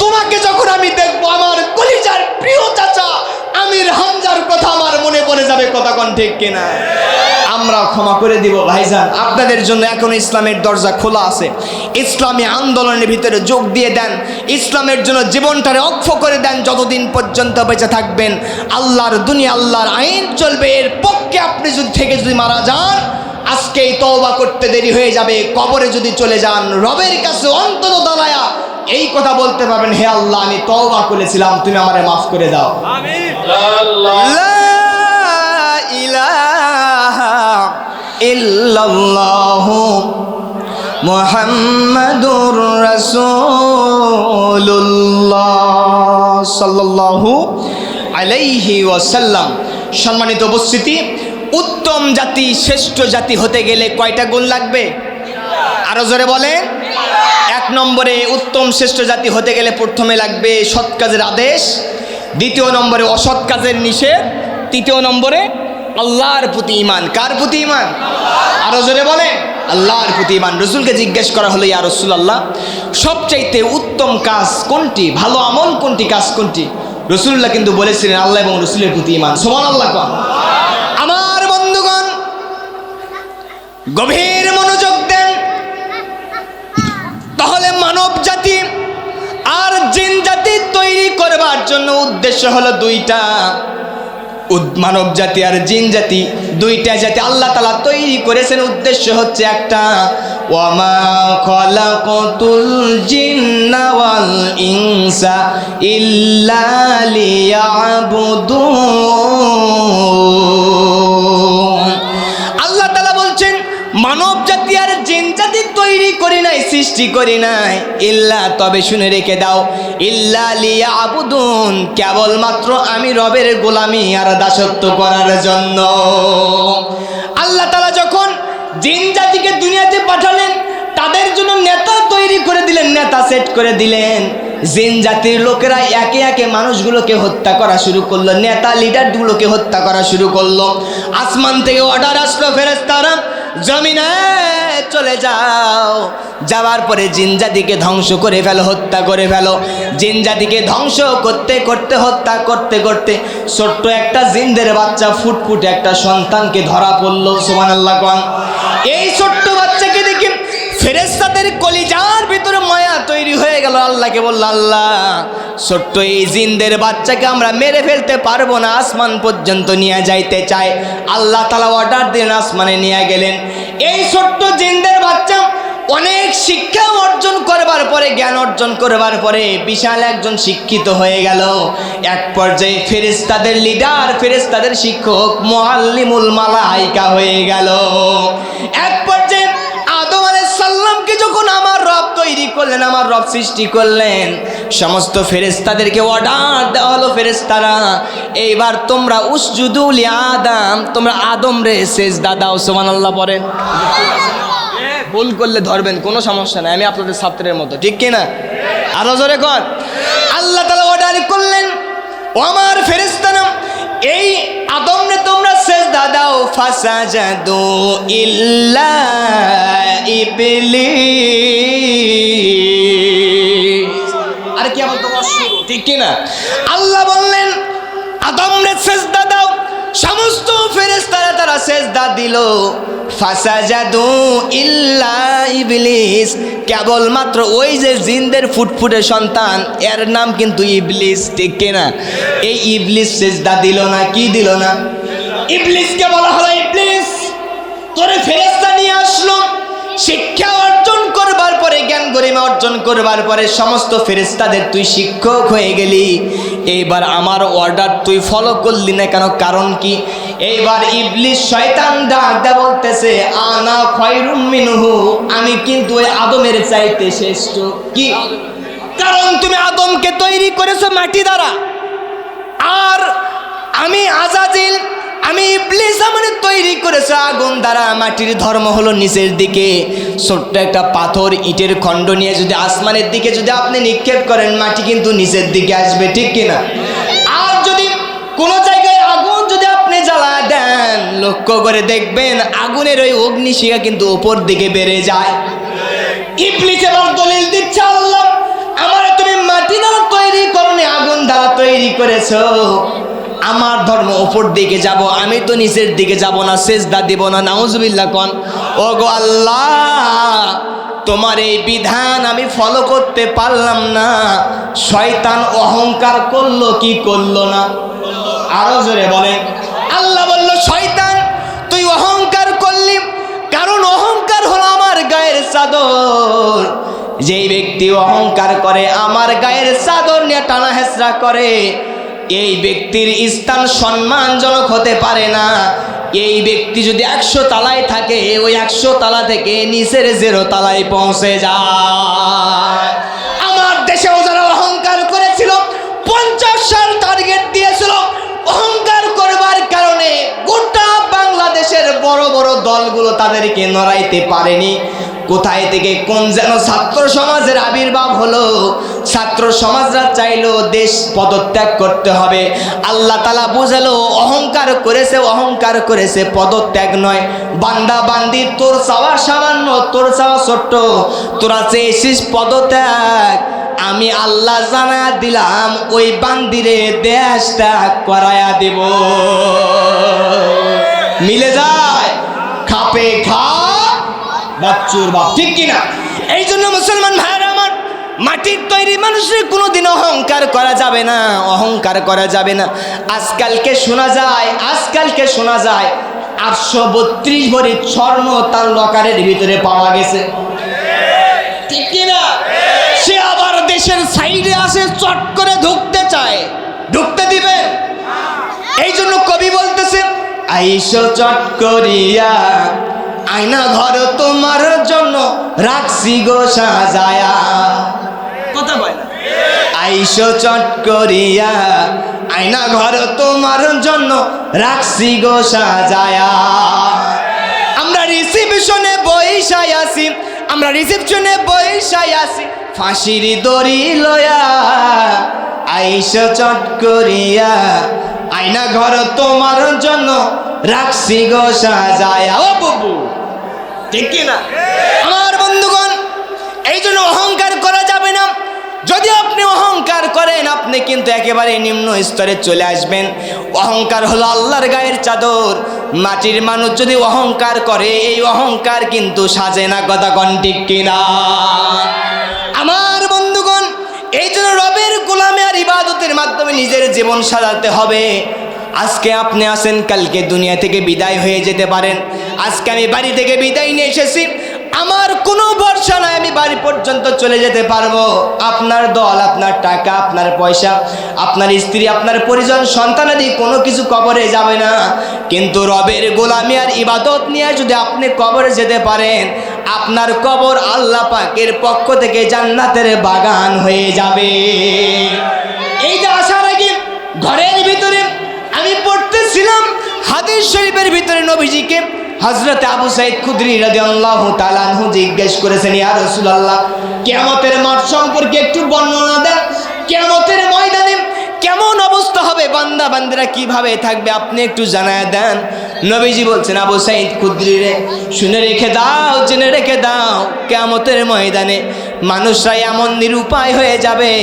তোমাকে যখন আমি দেখবো আমার কলিজার প্রিয় চাচা আমির হামজার কথা আমার মনে পড়ে যাবে, কথা কোন ঠিক কিনা? আমরা ক্ষমা করে দিব ভাইজান, আপনাদের জন্য এখনো ইসলামের দরজা খোলা আছে। ইসলামী আন্দোলনের ভিতরে যোগ দিয়ে দেন, ইসলামের জন্য জীবনটারে অক্ষ করে দেন। যতদিন পর্যন্ত বেঁচে থাকবেন আল্লাহর দুনিয়া, আল্লাহর আইন চলবে। এর পক্ষে আপনি যদি মারা যান, আজকেই তওবা করতে দেরি হয়ে যাবে। কবরে যদি চলে যান, রবের কাছে অন্তত দাঁড়ায়া এই কথা বলতে পারবেন, হে আল্লাহ আমি তওবা করেছিলাম, তুমি আমারে মাফ করে দাও। আমিন। লা ইলাহা ইল্লাল্লাহু মুহাম্মাদুর রাসূলুল্লাহ সাল্লাল্লাহু আলাইহি ওয়াসাল্লাম। সম্মানিত উপস্থিতি, উত্তম জাতি, শ্রেষ্ঠ জাতি হতে গেলে কয়টা গুণ লাগবে? আরো জোরে বলেন। 1 নম্বরে উত্তম শ্রেষ্ঠ জাতি হতে গেলে প্রথমে লাগবে সৎ কাজের আদেশ, 2 নম্বরে অসৎ কাজের নিষেধ, 3 নম্বরে আল্লাহর প্রতি ঈমান। কার প্রতি ঈমান? আরো জোরে বলেন। আল্লাহর প্রতি ঈমান। রাসূলকে জিজ্ঞেস করা হলো, ইয়া রাসূলুল্লাহ সবচাইতে উত্তম কাজ কোনটি, ভালো আমল কোনটি, কাজ কোনটি? রাসূলুল্লাহ কিন্তু বলেছিলেন আল্লাহ এবং রাসূলের প্রতি ঈমান। সুবহানাল্লাহ কোন। আমার বন্ধুগণ গভীর মনোযোগ দেন, তাহলে মানব জাতি আর জিন জাতি তৈরি করবার জন্য উদ্দেশ্য হলো 2টা। মানব জাতি আর জিন জাতি 2টা জাতি আল্লাহ তাআলা তৈরি করেছেন, উদ্দেশ্য হচ্ছে একটা, ওয়ামা খালাকাতুল জিন্না ওয়াল ইনসা ইল্লা লিয়াবুদুন। আল্লাহ তাআলা বলছেন মানব জাতি আর জিন জাতি তৈরি করি নাই, সৃষ্টি করি নাই, ইল্লা তবে শুনে রেখে দাও, ইল্লা লিয়াবুদুন কেবলমাত্র আমি রবের গোলামি আর দাসত্ব করার জন্য। আল্লাহ তাআলা যখন জিন জাতিকে দুনিয়াতে পাঠালেন, তাদের জন্য নেতা তৈরি করে দিলেন, নেতা সেট করে দিলেন। জিন জাতির লোকেরা একে একে মানুষগুলোকে হত্যা করা শুরু করলো, নেতা লিডারগুলোকে হত্যা করা শুরু করলো। আসমান থেকে অর্ডার আসলো, ফেরেশতারা জমিনে চলে যাও। যাওয়ার পরে জিন জাতিকে ধ্বংস করে ফেলো, হত্যা করে ফেলো। জিন জাতিকে ধ্বংস করতে করতে, হত্যা করতে করতে ছোট্ট একটা জিনদের বাচ্চা ফুটফুটে একটা সন্তানকে ধরা পড়লো। সুবহানাল্লাহ। এই ছোট্ট বাচ্চাকে দেখে ফেরেশতাদের কলিজার ভিতরে মায়া তৈরি হয়ে গেল। আল্লাহকে বলল, আল্লাহ ছোট্ট এই জিনদের বাচ্চাকে আমরা মেরে ফেলতে পারবো না, আসমান পর্যন্ত নিয়ে যাইতে চাই। আল্লাহ তাআলা অর্ডার দিলেন, আসমানে নিয়ে গেলেন। এই ছোট্ট জিনদের বাচ্চা অনেক শিক্ষা অর্জন করবার পরে, জ্ঞান অর্জন করবার পরে বিশাল একজন শিক্ষিত হয়ে গেল। এক পর্যায়ে ফেরেশতাদের লিডার, ফেরেশতাদের শিক্ষক, মুআল্লিমুল মালাইকা হয়ে গেল। এক পর্যায়ে আদম আলাইহিস সালামকে যখন আমার রব তৈরি করলেন, আমার রব সৃষ্টি করলেন, সমস্ত ফেরেশতাদেরকে অর্ডার দেওয়া হলো, ফেরেশতারা এইবার তোমরা উসজুদু লি আদম, তোমরা আদম রে সিজদা দাও। সুবহানাল্লাহ পড়েন। ভুল করলে ধরবেন, কোনো সমস্যা নাই, আমি আপনাদের ছাত্রের মতো, ঠিক কিনা? আরো জোরে কর। আল্লাহ তাআলা অর্ডার করলেন, ও আমার ফেরেশতারা এই আদমরে তোমরা সিজদা দাও। ফাসাজাদু ইল্লা ইবলিস। আর কি বলতো শুরু, ঠিক কিনা? আল্লাহ বললেন আদমরে সিজদা দাও। সমস্ত ফেরেশতারা তারা সিজদা দিল। ফাসাজাদু ইল্লা ইবলিস, কেবলমাত্র ওই যে জিনদের ফুটফুটে সন্তান, এর নাম কিন্তু ইবলিস, ঠিক কিনা? এই ইবলিস সিজদা দিল না। কি দিল না? ইবলিসকে বলা হলো, ইবলিস তোরে ফেরেশতা নিয়ে আসলো, শিক্ষা অর্জন করবার পরে, জ্ঞান গরিমা অর্জন করবার পরে সমস্ত ফেরেশতাদের তুই শিক্ষক হয়ে গেলি। এইবার আমার অর্ডার তুই ফলো করলি না কেন? কারণ কি? এইবার ইবলিস শয়তান ডাক দেয়া বলতেছে, আনা খায়রুম মিনহু, আমি কিন্তু ওই আদমের চাইতে শ্রেষ্ঠ। কি কারণ? তুমি আদমকে তৈরি করেছো মাটি দ্বারা, আর আমি আজাজিল, আমি ইবলিস আমারে তৈরি করেছে আগুন দ্বারা। মাটির ধর্ম হলো নিচের দিকে। ছোট্ট একটা পাথর, ইটের খণ্ড নিয়ে যদি আসমানের দিকে যদি আপনি নিক্ষেপ করেন, মাটি কিন্তু নিচের দিকে আসবে, ঠিক কিনা? আর যদি কোনো জায়গায় আগুন যদি আপনি জ্বালা দেন, লক্ষ্য করে দেখবেন আগুনের ওই অগ্নিশিখা কিন্তু উপর দিকে বেড়ে যায়। ইবলিস এবার দলিল দিচ্ছে, আল্লাহ আমারে তুমি মাটি দ্বারা তৈরি করনি, আগুন দ্বারা তৈরি করেছো। আমার ধর্ম উপর দিকে যাব, আমি তো নিচের দিকে যাব না, সিজদা দিব না। নাউজুবিল্লাহ কোন। ও গো আল্লাহ, তোমার এই বিধান আমি ফলো করতে পারলাম না। শয়তান অহংকার করলো কি করলো না? আরো জোরে বলেন। আল্লাহ বলল, শয়তান তুই অহংকার করলি, কারণ অহংকার হলো আমার গায়ের চাদর। যেই ব্যক্তি অহংকার করে, আমার গায়ের চাদর নিয়ে টানা হেঁচড়া করে, এই ব্যক্তির স্থান সম্মানজনক হতে পারে না। এই ব্যক্তি যদি 100 তালায় থাকে, ওই 100 তালা থেকে নিচের 0 তালায় পৌঁছে যায়। আমার দেশেও যারা অহংকার করেছিল, 50 সাল টার্গেট দিয়েছিল, অহংকার করবার কারণে গোটা বাংলাদেশের বড় বড় দলগুলো তাদেরকে নড়াইতে পারেনি। কোথায় থেকে কোন যেন ছাত্র সমাজের আবির্ভাব হলো। ছাত্র সমাজরা চাইলো দেশ পদত্যাগ করতে হবে। আল্লাহ তাআলা বুঝালো, অহংকার করেছে পদত্যাগ নয়। বান্দা বান্দি, তোর চাওয়া সামান্য, তোর চাওয়া ছোট্ট, তোরা চেয়েছিস পদত্যাগ, আমি আল্লাহ জানা দিলাম ওই বান্দিরে দেশটা করায়া দেব। মিলে যায়, খাপে খা বাচ্চুর বাপ, ঠিক কিনা? এই জন্য মুসলমান ভাইরা আমার, মাটির তৈরি মানুষের কোনোদিন অহংকার করা যাবে না, অহংকার করা যাবে না। আজকালকে শোনা যায় 832 ভরি স্বর্ণ তার লকারের ভিতরে পাওয়া গেছে, ঠিক কিনা? সে আবার দেশের সাইডে আসে, চট করে ঢুকতে চায়, ঢুকতে দিবে? এই জন্য কবি বলতেছে, আইসো চট করিয়া আয়না ঘর তোমার জন্য রাখছি গো সাজায়া। কথা বলে না? আইসো চট করিয়া আয়না ঘর তোমার জন্য রাখছি গো সাজায়া। আমরা রিসিপশনে বইসাই আছি, আমরা রিসেপশনে বৈশাই আছি, ফাঁসির দড়ি লয়া আইসা চট করিয়া, আয়না ঘর তোমার জন্য রাখছি গো সাজায়া। ও বাবু, ঠিক কি না? আমার বন্ধুগণ, এই জন্য অহংকার করা যাবে না। যদি আপনি অহংকার করেন, আপনি কিন্তু একেবারে নিম্ন স্তরে চলে আসবেন। অহংকার হলো আল্লাহর গায়ের চাদর। মাটির মানুষ যদি অহংকার করে, এই অহংকার কিন্তু সাজে না। কথা কোন ঠিক কিনা? আমার বন্ধুগণ, এই জন্য রবের গোলামে আর ইবাদতের মাধ্যমে নিজের জীবন সাজাতে হবে। আজকে আপনি আছেন, কালকে দুনিয়া থেকে বিদায় হয়ে যেতে পারেন। আজকে আমি বাড়ি থেকে বিদায় নিয়ে এসেছি, আমার কোনো ভরসা নাই আমি বাড়ি পর্যন্ত চলে যেতে পারবো। আপনার দল, আপনার টাকা, আপনার পয়সা, আপনার স্ত্রী, আপনার পরিজন, সন্তানাদি কোনো কিছু কবরে যাবে না। কিন্তু রবের গোলামি আর ইবাদত নিয়ে যদি আপনি কবরে যেতে পারেন, আপনার কবর আল্লাহ পাকের পক্ষ থেকে জান্নাতের বাগান হয়ে যাবে। এই যে আসার আগে ঘরের ভিতরে আমি পড়তেছিলাম হাদিস শরীফের ভিতরে নবীজিকে হযরত আবু সাঈদ খুদরি রাদিয়াল্লাহু তাআলা আনহু জিজ্ঞেস করেছেন, ইয়া রাসূলুল্লাহ, কিয়ামতের মাঠ সম্পর্কে একটু বর্ণনা দেন। কিয়ামতের ময়দানে কেমন অবস্থা হবে, বান্দা বান্দিরা কিভাবে থাকবে, আপনি একটু জানায় দেন। নবীজি বলছেন, আবু সাঈদ খুদরি রে, শুনে রেখে দাও, জেনে রেখে দাও, কিয়ামতের ময়দানে মানুষরা এমন নিরুপায় হয়ে যাবে,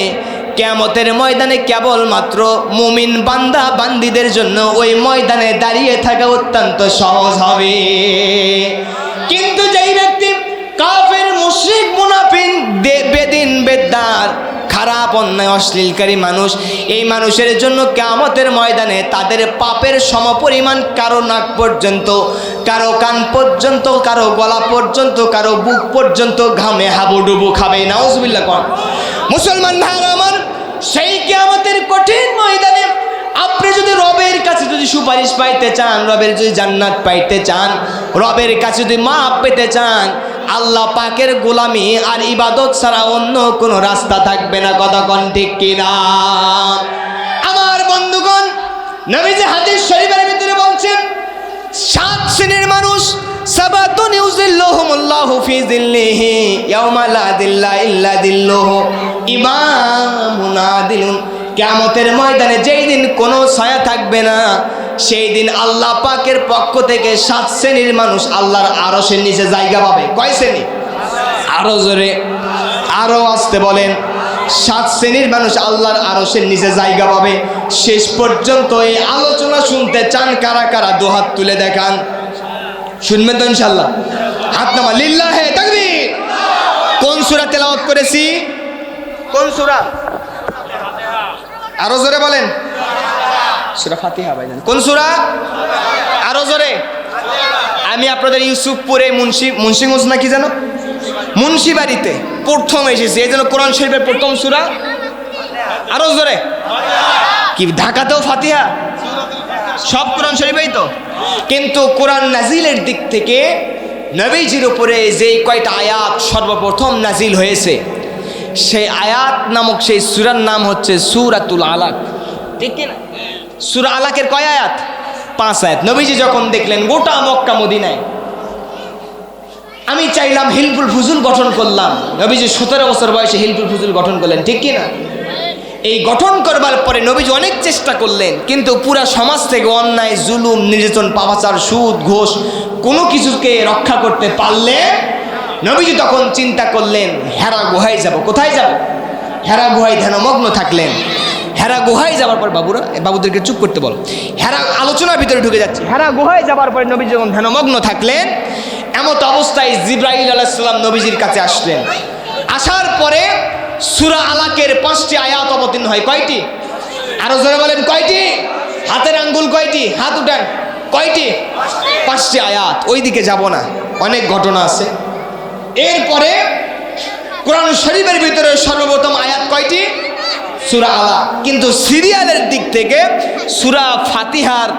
কিয়ামতের ময়দানে কেবলমাত্র মুমিন বান্দা বান্দিদের জন্য ওই ময়দানে দাঁড়িয়ে থাকা অত্যন্ত সহজ হবে। কিন্তু যেই ব্যক্তি কাফের, মুশরিক, মুনাফিক, বেদিন, বেদ্দার, খারাপ, অন্যায়, অশ্লীলকারী মানুষ, এই মানুষের জন্য কিয়ামতের ময়দানে তাদের পাপের সমপরিমাণ কারো নাক পর্যন্ত, কারো কান পর্যন্ত, কারো গলা পর্যন্ত, কারো বুক পর্যন্ত ঘামে হাবুডুবু খাবে। নাউজুবিল্লাহ। কোন মুসলমান ভাইরা আমার, সেই কিয়ামতের কঠিন ময়দানে আপনি যদি রবের কাছে যদি সুপারিশ পাইতে চান, রবের যদি জান্নাত পাইতে চান, রবের কাছে যদি মাপ পেতে চান, আল্লাহ পাকের গোলামি আর ইবাদত ছাড়া অন্য কোনো রাস্তা থাকবে না। কথা কোন ঠিক কিনা? আমার বন্ধুগণ, নবীজি হাদিস শরীফের ভিতরে বলছেন, 7 শ্রেণীর মানুষ, সাবাতুন ইউজিল্লুহুমুল্লাহু ফি যিল্লিহি ইয়াওমা লা যিল্লা ইল্লা যিল্লুহু, ইমামুন আদিলুন। কিয়ামতের ময়দানে যেই দিন কোনো ছায়া থাকবে না, সেই দিন আল্লাহ পাকের পক্ষ থেকে 7 শ্রেণীর মানুষ আল্লাহর আরশের নিচে জায়গা পাবে। কয় শ্রেণী? আরো জোরে, আরো আসতে বলেন। 7 শ্রেণীর মানুষ আল্লাহর আরশের নিচে জায়গা পাবে। শেষ পর্যন্ত এই আলোচনা শুনতে চান কারা কারা? দুহাত তুলে দেখান। শুনবেন তো ইনশাআল্লাহ? হাত নামা। লিল্লাহে তাকবীর। কোন সূরা তেলাওয়াত করেছি? কোন সূরা? আরো জোরে বলেন। সূরা ফাতিহা ভাইজান। কোন সূরা? আরো জোরে। আমি আপনাদের ইউসুফপুরে মুন্সিগঞ্জ না কি জানো, মুন্সিবাড়িতে প্রথম এসেছি, এই জন্য কোরআন শরীফের প্রথম সূরা। আরো জোরে। কি ঢাকাতেও ফাতিহা? সব কোরআন শরীফেই তো। কিন্তু কোরআন নাজিলের দিক থেকে নবীজির উপরে যেই কয়টা আয়াত সর্বপ্রথম নাজিল হয়েছে, সেই আয়াত নামক সেই সূরার নাম হচ্ছে সূরাতুল আলাক। ঠিক কি না? সূরা আলাকের কয় আয়াত? 5 আয়াত। নবীজি যখন দেখলেন গোটা মক্কা মদিনায়, আমি চাইলাম হিলফুল ফুজুল গঠন করলাম। নবীজি 17 বছর বয়সে হিলফুল ফুজুল গঠন করলেন। ঠিক কি না? এই গঠন করবার পরে নবীজি অনেক চেষ্টা করলেন, কিন্তু পুরা সমাজ থেকে অন্যায়, জুলুম, নির্যাতন, পাপাচার, সুদ, ঘোষ কোনো কিছুকে রক্ষা করতে পারলে নবীজি তখন চিন্তা করলেন, হেরা গুহায় যাব। কোথায় যাব? হেরা গুহায় ধ্যানমগ্ন থাকলেন। হেরা গুহায় যাবার পর, বাবুদেরকে চুপ করতে বল, হেরা আলোচনার ভিতরে ঢুকে যাচ্ছে। হেরা গুহায় যাবার পরে নবীজি যখন ধ্যানমগ্ন থাকলেন, এমত অবস্থায় জিবরাইল আলাইহিস সালাম নবীজির কাছে আসলেন। আসার পরে সূরা আলাকের 5টি আয়াত অবতীর্ণ হয়। কয়টি? আরো জোরে বলেন। কয়টি? হাতের আঙ্গুল কয়টি? হাত উঠান। কয়টি? 5টি আয়াত। ওই দিকে যাব না, অনেক ঘটনা আছে। এরপরে কোরআন শরীফের ভিতরে সর্বপ্রথম আয়াত কয়টি? সূরা আলাক। কিন্তু সিরিয়ালের দিক থেকে সূরা ফাতিহার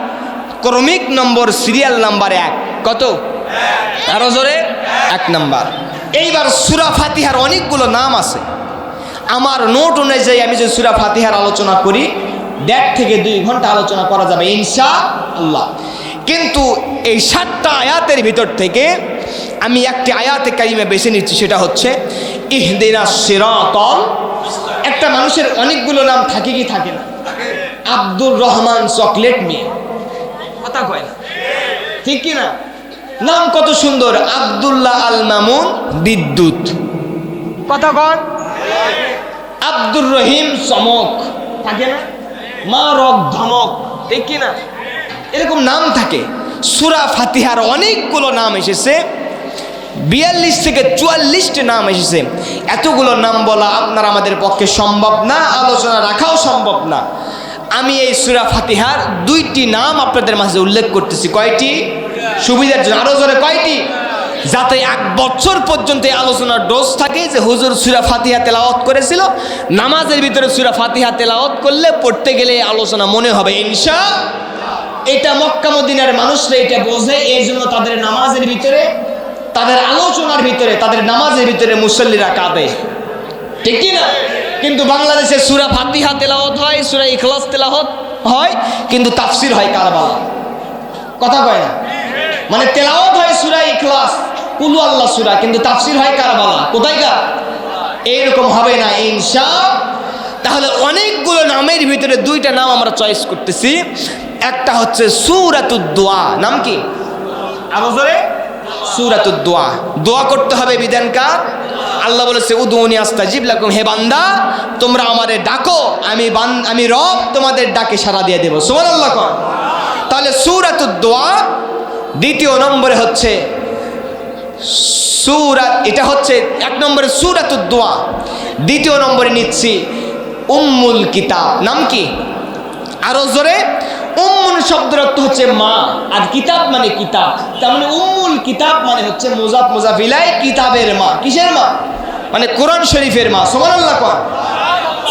ক্রমিক নম্বর, সিরিয়াল নাম্বার 1। কত? আরো জোরে। 1 নাম্বার। এইবার সূরা ফাতিহার অনেকগুলো নাম আছে। আমার নোট অনুযায়ী আমি যদি সূরা ফাতিহার আলোচনা করি, 1.5 থেকে 2 ঘন্টা আলোচনা করা যাবে ইনশাআল্লাহ। কিন্তু এই 7টা আয়াতের ভিতর থেকে আমি একটি আয়াতে কারিমা বেছে নিচ্ছি, সেটা হচ্ছে ইহদিনাস সিরাতাল। একটা মানুষের অনেকগুলো নাম থাকে কি থাকে না? আব্দুর রহমান চকলেট মিয়া, কথা কয় না, ঠিক কি না? নাম কত সুন্দর, আব্দুল্লাহ আল মামুন বিদ্যুৎ, কথা কন। আব্দুর রহিম চমক, থাকে না? মা রক ধমক, ঠিক কি না? এরকম নাম থাকে। সূরা ফাতিহার অনেকগুলো নাম এসেছে, 42 থেকে 44টি নাম এসেছে। এতগুলো নাম বলা আপনার আমাদের পক্ষে সম্ভব না, আলোচনা রাখাও সম্ভব না। আমি এই সূরা ফাতিহার 2টি নাম আপনাদের মাঝে উল্লেখ করতেছি। কয়টি? সুবিধার জন্য আরো জোরে, কয়টি? যাতে 1 বছর পর্যন্ত এই আলোচনার ডোজ থাকে যে হুজুর সূরা ফাতিহা তেলাওয়াত করেছিল, নামাজের ভিতরে সূরা ফাতিহা তেলাওয়াত করলে পড়তে গেলে আলোচনা মনে হবে ইনশাআল্লাহ। এটা মক্কা মদিনার মানুষরা এটা বোঝে, এই জন্য তাদের নামাজের ভিতরে, তাদের আলোচনার ভিতরে, তাদের নামাজের ভিতরে মুসল্লিরা কাঁদে, ঠিক কি না? কিন্তু বাংলাদেশে সূরা ফাতিহা তেলাওয়াত হয়, সূরা ইখলাস তেলাওয়াত হয়, কিন্তু তাফসির হয় কারবালা, কথা কয় না? মানে তেলাওয়াত হয় সূরা ইখলাস, কুল আল্লাহ সূরা, কিন্তু তাফসির হয় কারবালা, কোথায় গা? এরকম হবে না ইনশাআল্লাহ। তাহলে অনেকগুলো নামের ভিতরে 2টা নাম আমরা চয়েস করতেছি। একটা হচ্ছে সূরাতুদ দোয়া। নাম কি? আরো জোরে, সূরাতুদ দোয়া। দোয়া করতে হবে, বিধানকার আল্লাহ বলেছে উদুনি আস্তাজিব লাকুম, হে বান্দা তোমরা আমারে ডাকো, আমি রব তোমাদের ডাকে সাড়া দিয়ে দেব, সুবহানাল্লাহ কোন। তাহলে সূরাতুদ দোয়া। 2 নম্বরে হচ্ছে এটা হচ্ছে 1 নম্বরে সূরাতুদ দোয়া। 2 নম্বরে নিচ্ছি উম্মুল কিতাব। নাম কি? আরো জোরে, উম্মুল শব্দের অর্থ হচ্ছে মা, আর কিতাব মানে কিতাব, তার মানে উম্মুল কিতাব মানে হচ্ছে মুজাফ মুজাফিলাই, কিতাবের মা। কিসের মা? মানে কোরআন শরীফের মা, সুবহানাল্লাহ কোন।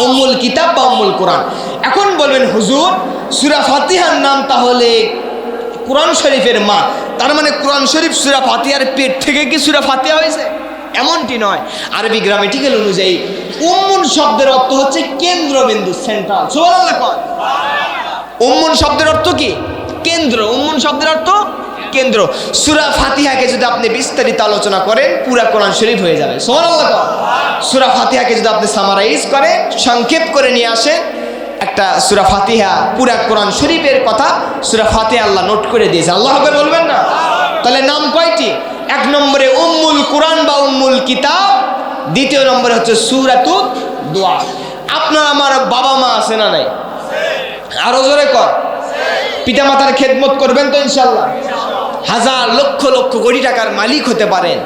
উম্মুল কিতাব বা উম্মুল কোরআন। এখন বলবেন হুজুর সূরা ফাতিহার নাম তাহলে কোরআন শরীফের মা, তার মানে কোরআন শরীফ সূরা ফাতিহার পেট থেকে কি সূরা ফাতিহা হয়েছে? এমনটি নয়। আরবি গ্রামাটিক্যাল অনুযায়ী উম্মুল শব্দের অর্থ হচ্ছে কেন্দ্রবিন্দু, সেন্ট্রাল, সুবহানাল্লাহ কোন। উম্মুল শব্দের অর্থ কি? কেন্দ্র। উম্মুল শব্দের অর্থ কেন্দ্র। সূরা ফাতিহাকে যদি আপনি বিস্তারিত আলোচনা করেন পুরা কোরআন শরীফ হয়ে যাবে, সুবহানাল্লাহ। সূরা ফাতিহাকে যদি আপনি সামারাইজ করেন, সংক্ষেপ করে নিয়ে আসেন, একটা সূরা ফাতিহা পুরা কোরআন শরীফের কথা সূরা ফাতিহা আল্লাহ নোট করে দিয়েছে। আল্লাহ হবে বলবেন না? তাহলে নাম কয়টি? 1 নম্বরে উম্মুল কোরআন বা উম্মুল কিতাব, 2 নম্বরে হচ্ছে সূরাতুদ দোয়া। আপনার আমার বাবা মা আছে না নাই? আরো জোরে কর। পিতামাতার খেদমত করবেন তো ইনশাআল্লাহ? হাজার লক্ষ লক্ষ কোটি টাকার মালিক হতে পারেন,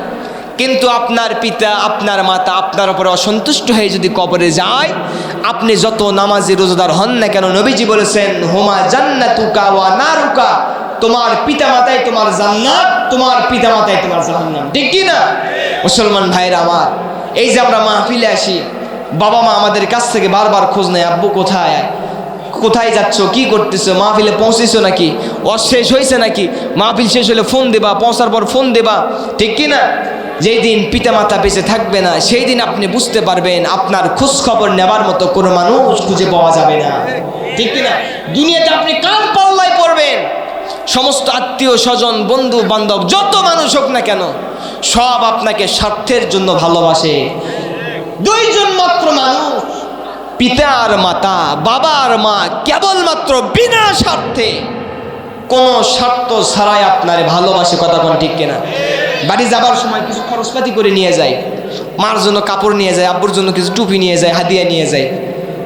কিন্তু আপনার পিতা আপনার মাতা আপনার উপরে অসন্তুষ্ট হয়ে যদি কবরে যায়, আপনি যত নামাজি রোজাদার হন না কেন, নবীজি বলেছেন হুমা জান্নাতুকা ওয়া নারুকা, তোমার পিতামাতাই তোমার জান্নাত, তোমার পিতামাতাই তোমার জাহান্নাম, ঠিক কি না? মুসলমান ভাইরা আমার, এই যে আমরা মাহফিলে আসি, বাবা মা আমাদের কাছ থেকে বারবার খোঁজ নেয়, আব্বু কোথায়, কোথায় যাচ্ছ, কি করতেছো, মাহফিলে পৌঁছেছো নাকি, শেষ হয়েছে নাকি, মাহফিল শেষ হলে ফোন দেবা, পৌঁছার পর ফোন দেবা, ঠিক কি না? যেই দিন পিতামাতা বেঁচে থাকবে না, সেই দিন আপনি বুঝতে পারবেন আপনার খোঁজ খবর নেবার মতো কোনো মানুষ খুঁজে পাওয়া যাবে না, ঠিক কি না? দুনিয়াতে আপনি কার পাল্লায় পড়বেন? সমস্ত আত্মীয় স্বজন বন্ধু বান্ধব যত মানুষ হোক না কেন, সব আপনাকে স্বার্থের জন্য ভালোবাসে। 2 জন মাত্র মানুষ, পিতা আর মাতা, বাবা আর মা, কেবলমাত্র বিনা স্বার্থে, কোনো স্বার্থ ছাড়াই আপনারে ভালোবাসে, কথা কোন ঠিক কিনা? বাড়ি যাবার সময় কিছু খরচপাতি করে নিয়ে যায়, মার জন্য কাপড় নিয়ে যায়, আব্বুর জন্য কিছু টুপি নিয়ে যায়, হাদিয়া নিয়ে যায়,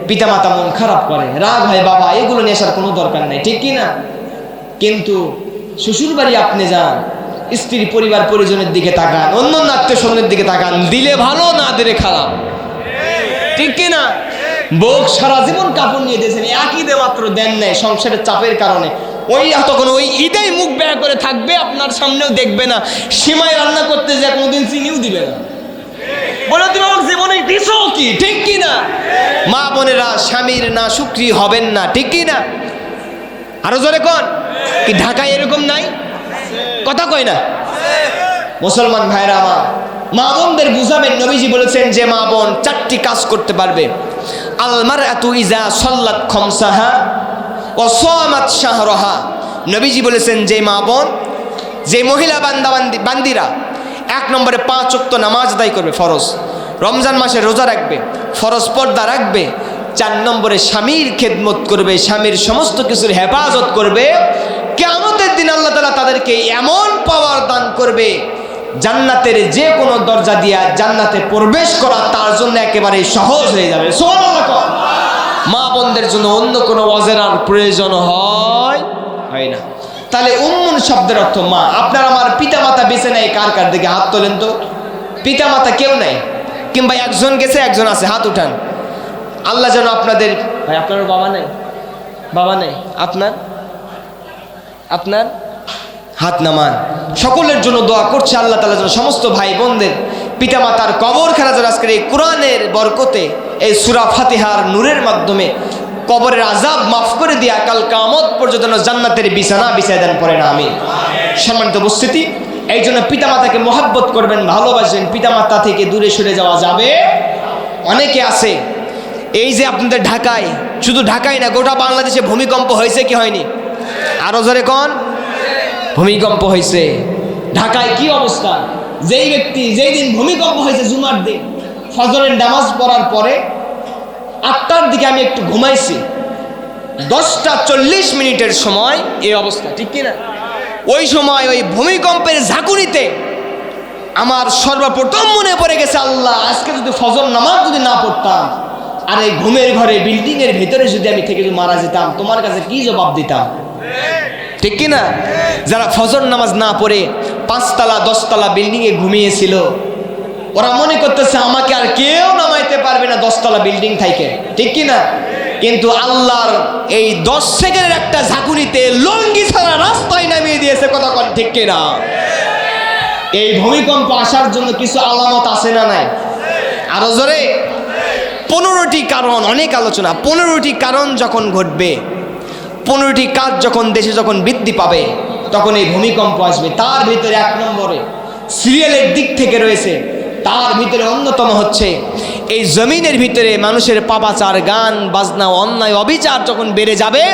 পিতা মাতা মন খারাপ করে, রাগ হয়, বাবা এগুলো নিয়ে আসার কোনো দরকার নাই, ঠিক কি না? কিন্তু শ্বশুর বাড়ি আপনি যান, স্ত্রী পরিবার পরিজনের দিকে তাকান, অন্য আত্মীয় স্বজনের দিকে তাকান, দিলে ভালো না দিলে খারাপ, ঠিক কি না? বউ সারা জীবন কাপড় নিয়ে দিয়েছেন, একই দে মাত্র দেন নাই সংসারের চাপের কারণে, তখন ওই ঈদেই মুখ ব্যয় করে থাকবে, আপনার সামনেও দেখবে না, সীমায় রান্না করতে যায় কোনোদিন চিনিও দিবে না, বলে তুমি আমার জীবনে দিছো কি, ঠিক কি না? মা বোনেরা স্বামীর না শুকরি হবেন না, ঠিক কি না? আরো জোরে কোন, কি ঢাকায় এরকম নাই? কথা কয় না? মুসলমান ভাইরা আমার, মা বোনদের বুঝাবেন, নবীজি বলেছেন যে মা বোন 4টি কাজ করতে পারবে। আল মারআতু ইজা সাল্লাত খামসাহা ওয়া সামাত শাহরাহা, নবীজি বলেছেন যে মা বোন, যে মহিলা বান্দিরা এক নম্বরে 5 ওয়াক্ত নামাজ আদায় করবে ফরজ, রমজান মাসে রোজা রাখবে, ফরজ পর্দা রাখবে। 4 নম্বরে স্বামীর খেদমত করবে, স্বামীর সমস্ত কিছুর হেফাজত করবে। কিয়ামতের দিন আল্লাহ তাআলা তাদেরকে এমন পাওয়ার দান করবে, জান্নাতের যে কোনো দরজা দিয়া জান্নাতে প্রবেশ করা তার জন্য একেবারে সহজ হয়ে যাবে। সুবহানাল্লাহ। মা বোনদের জন্য অন্য কোনো অজেরার প্রয়োজন হয় না। তাহলে উম্মুন শব্দের অর্থ মা। আপনার আমার পিতা মাতা বেঁচে নাই, কার কার দিকে হাত তোলেন তো। পিতা মাতা কেউ নাই, কিংবা একজন গেছে একজন আছে, হাত উঠান। আল্লাহ যেন আপনাদের, ভাই আপনার বাবা নেই, বাবা নেই আপনার হাত নামান। সকলের জন্য দোয়া করছে আল্লাহ তাআলা যেন সমস্ত ভাই বোনদের পিতা মাতার কবরখানা যেন আজকের এই কোরআনের বরকতে, এই সূরা ফাতিহার নূরের মাধ্যমে কবরের আযাব মাফ করে দিয়া কাল কিয়ামত পর্যন্ত জান্নাতের বিছানা বিছায় দেন, পড়ে না আমিন। সম্মানিত উপস্থিতি, এই জন্য পিতা মাতাকে মহব্বত করবেন, ভালোবাসবেন। পিতা মাতা থেকে দূরে সরে যাওয়া যাবে। অনেকে আছে, এই যে আপনাদের ঢাকায়, শুধু ঢাকায় না গোটা বাংলাদেশে ভূমিকম্প হয়েছে কি হয়নি? আরো জোরে কোন? ভূমিকম্প হয়েছে। ঢাকায় কি অবস্থা? যেই ব্যক্তি যেই দিন ভূমিকম্প হয়েছে জুমার দিন, ফজরের নামাজ পড়ার পরে 8টার দিকে আমি একটু ঘুমাইছি, 10:40 সময় এই অবস্থা, ঠিক কিনা? ওই সময় ওই ভূমিকম্পের ঝাঁকুনিতে আমার সর্বপ্রথম মনে পড়ে গেছে, আল্লাহ আজকে যদি ফজর নামাজ যদি না পড়তাম, আর এই ঘুমের ঘরে বিল্ডিং এর ভিতরে যদি আমি থেকে মারা যেতাম, তোমার কাছে কি জবাব দিতাম? ঠিক কিনা? যারা ফজর নামাজ না পড়ে 5তলা 10তলা বিল্ডিং এ ঘুমিয়েছিল, ওরা মনে করতেছে আমাকে আর কেউ নামাইতে পারবে না 10তলা বিল্ডিং থেকে, ঠিক কিনা? কিন্তু আল্লাহর এই 10 সেকেন্ডের একটা ঝাঁকুনিতে লঙ্গি ছাড়া রাস্তায় নামিয়ে দিয়েছে, কথা কন ঠিক কিনা? এই ভূমিকম্প আসার জন্য কিছু আলামত আছে না নাই? আরো জোরে। 15টি কারণ, অনেক আলোচনা। 15টি কারণ যখন ঘটবে, 15টি কাজ যখন দেশে যখন বৃদ্ধি পাবে, তখন এই ভূমিকম্প আসবে। তার ভিতরে 1 নম্বরে সিরিয়ালের দিক থেকে রয়েছে, তার ভিতরে অন্যতম হচ্ছে এই জমিনের ভিতরে মানুষের পাপাচার, গান বাজনা, অন্যায় অবিচার যখন বেড়ে যাবে,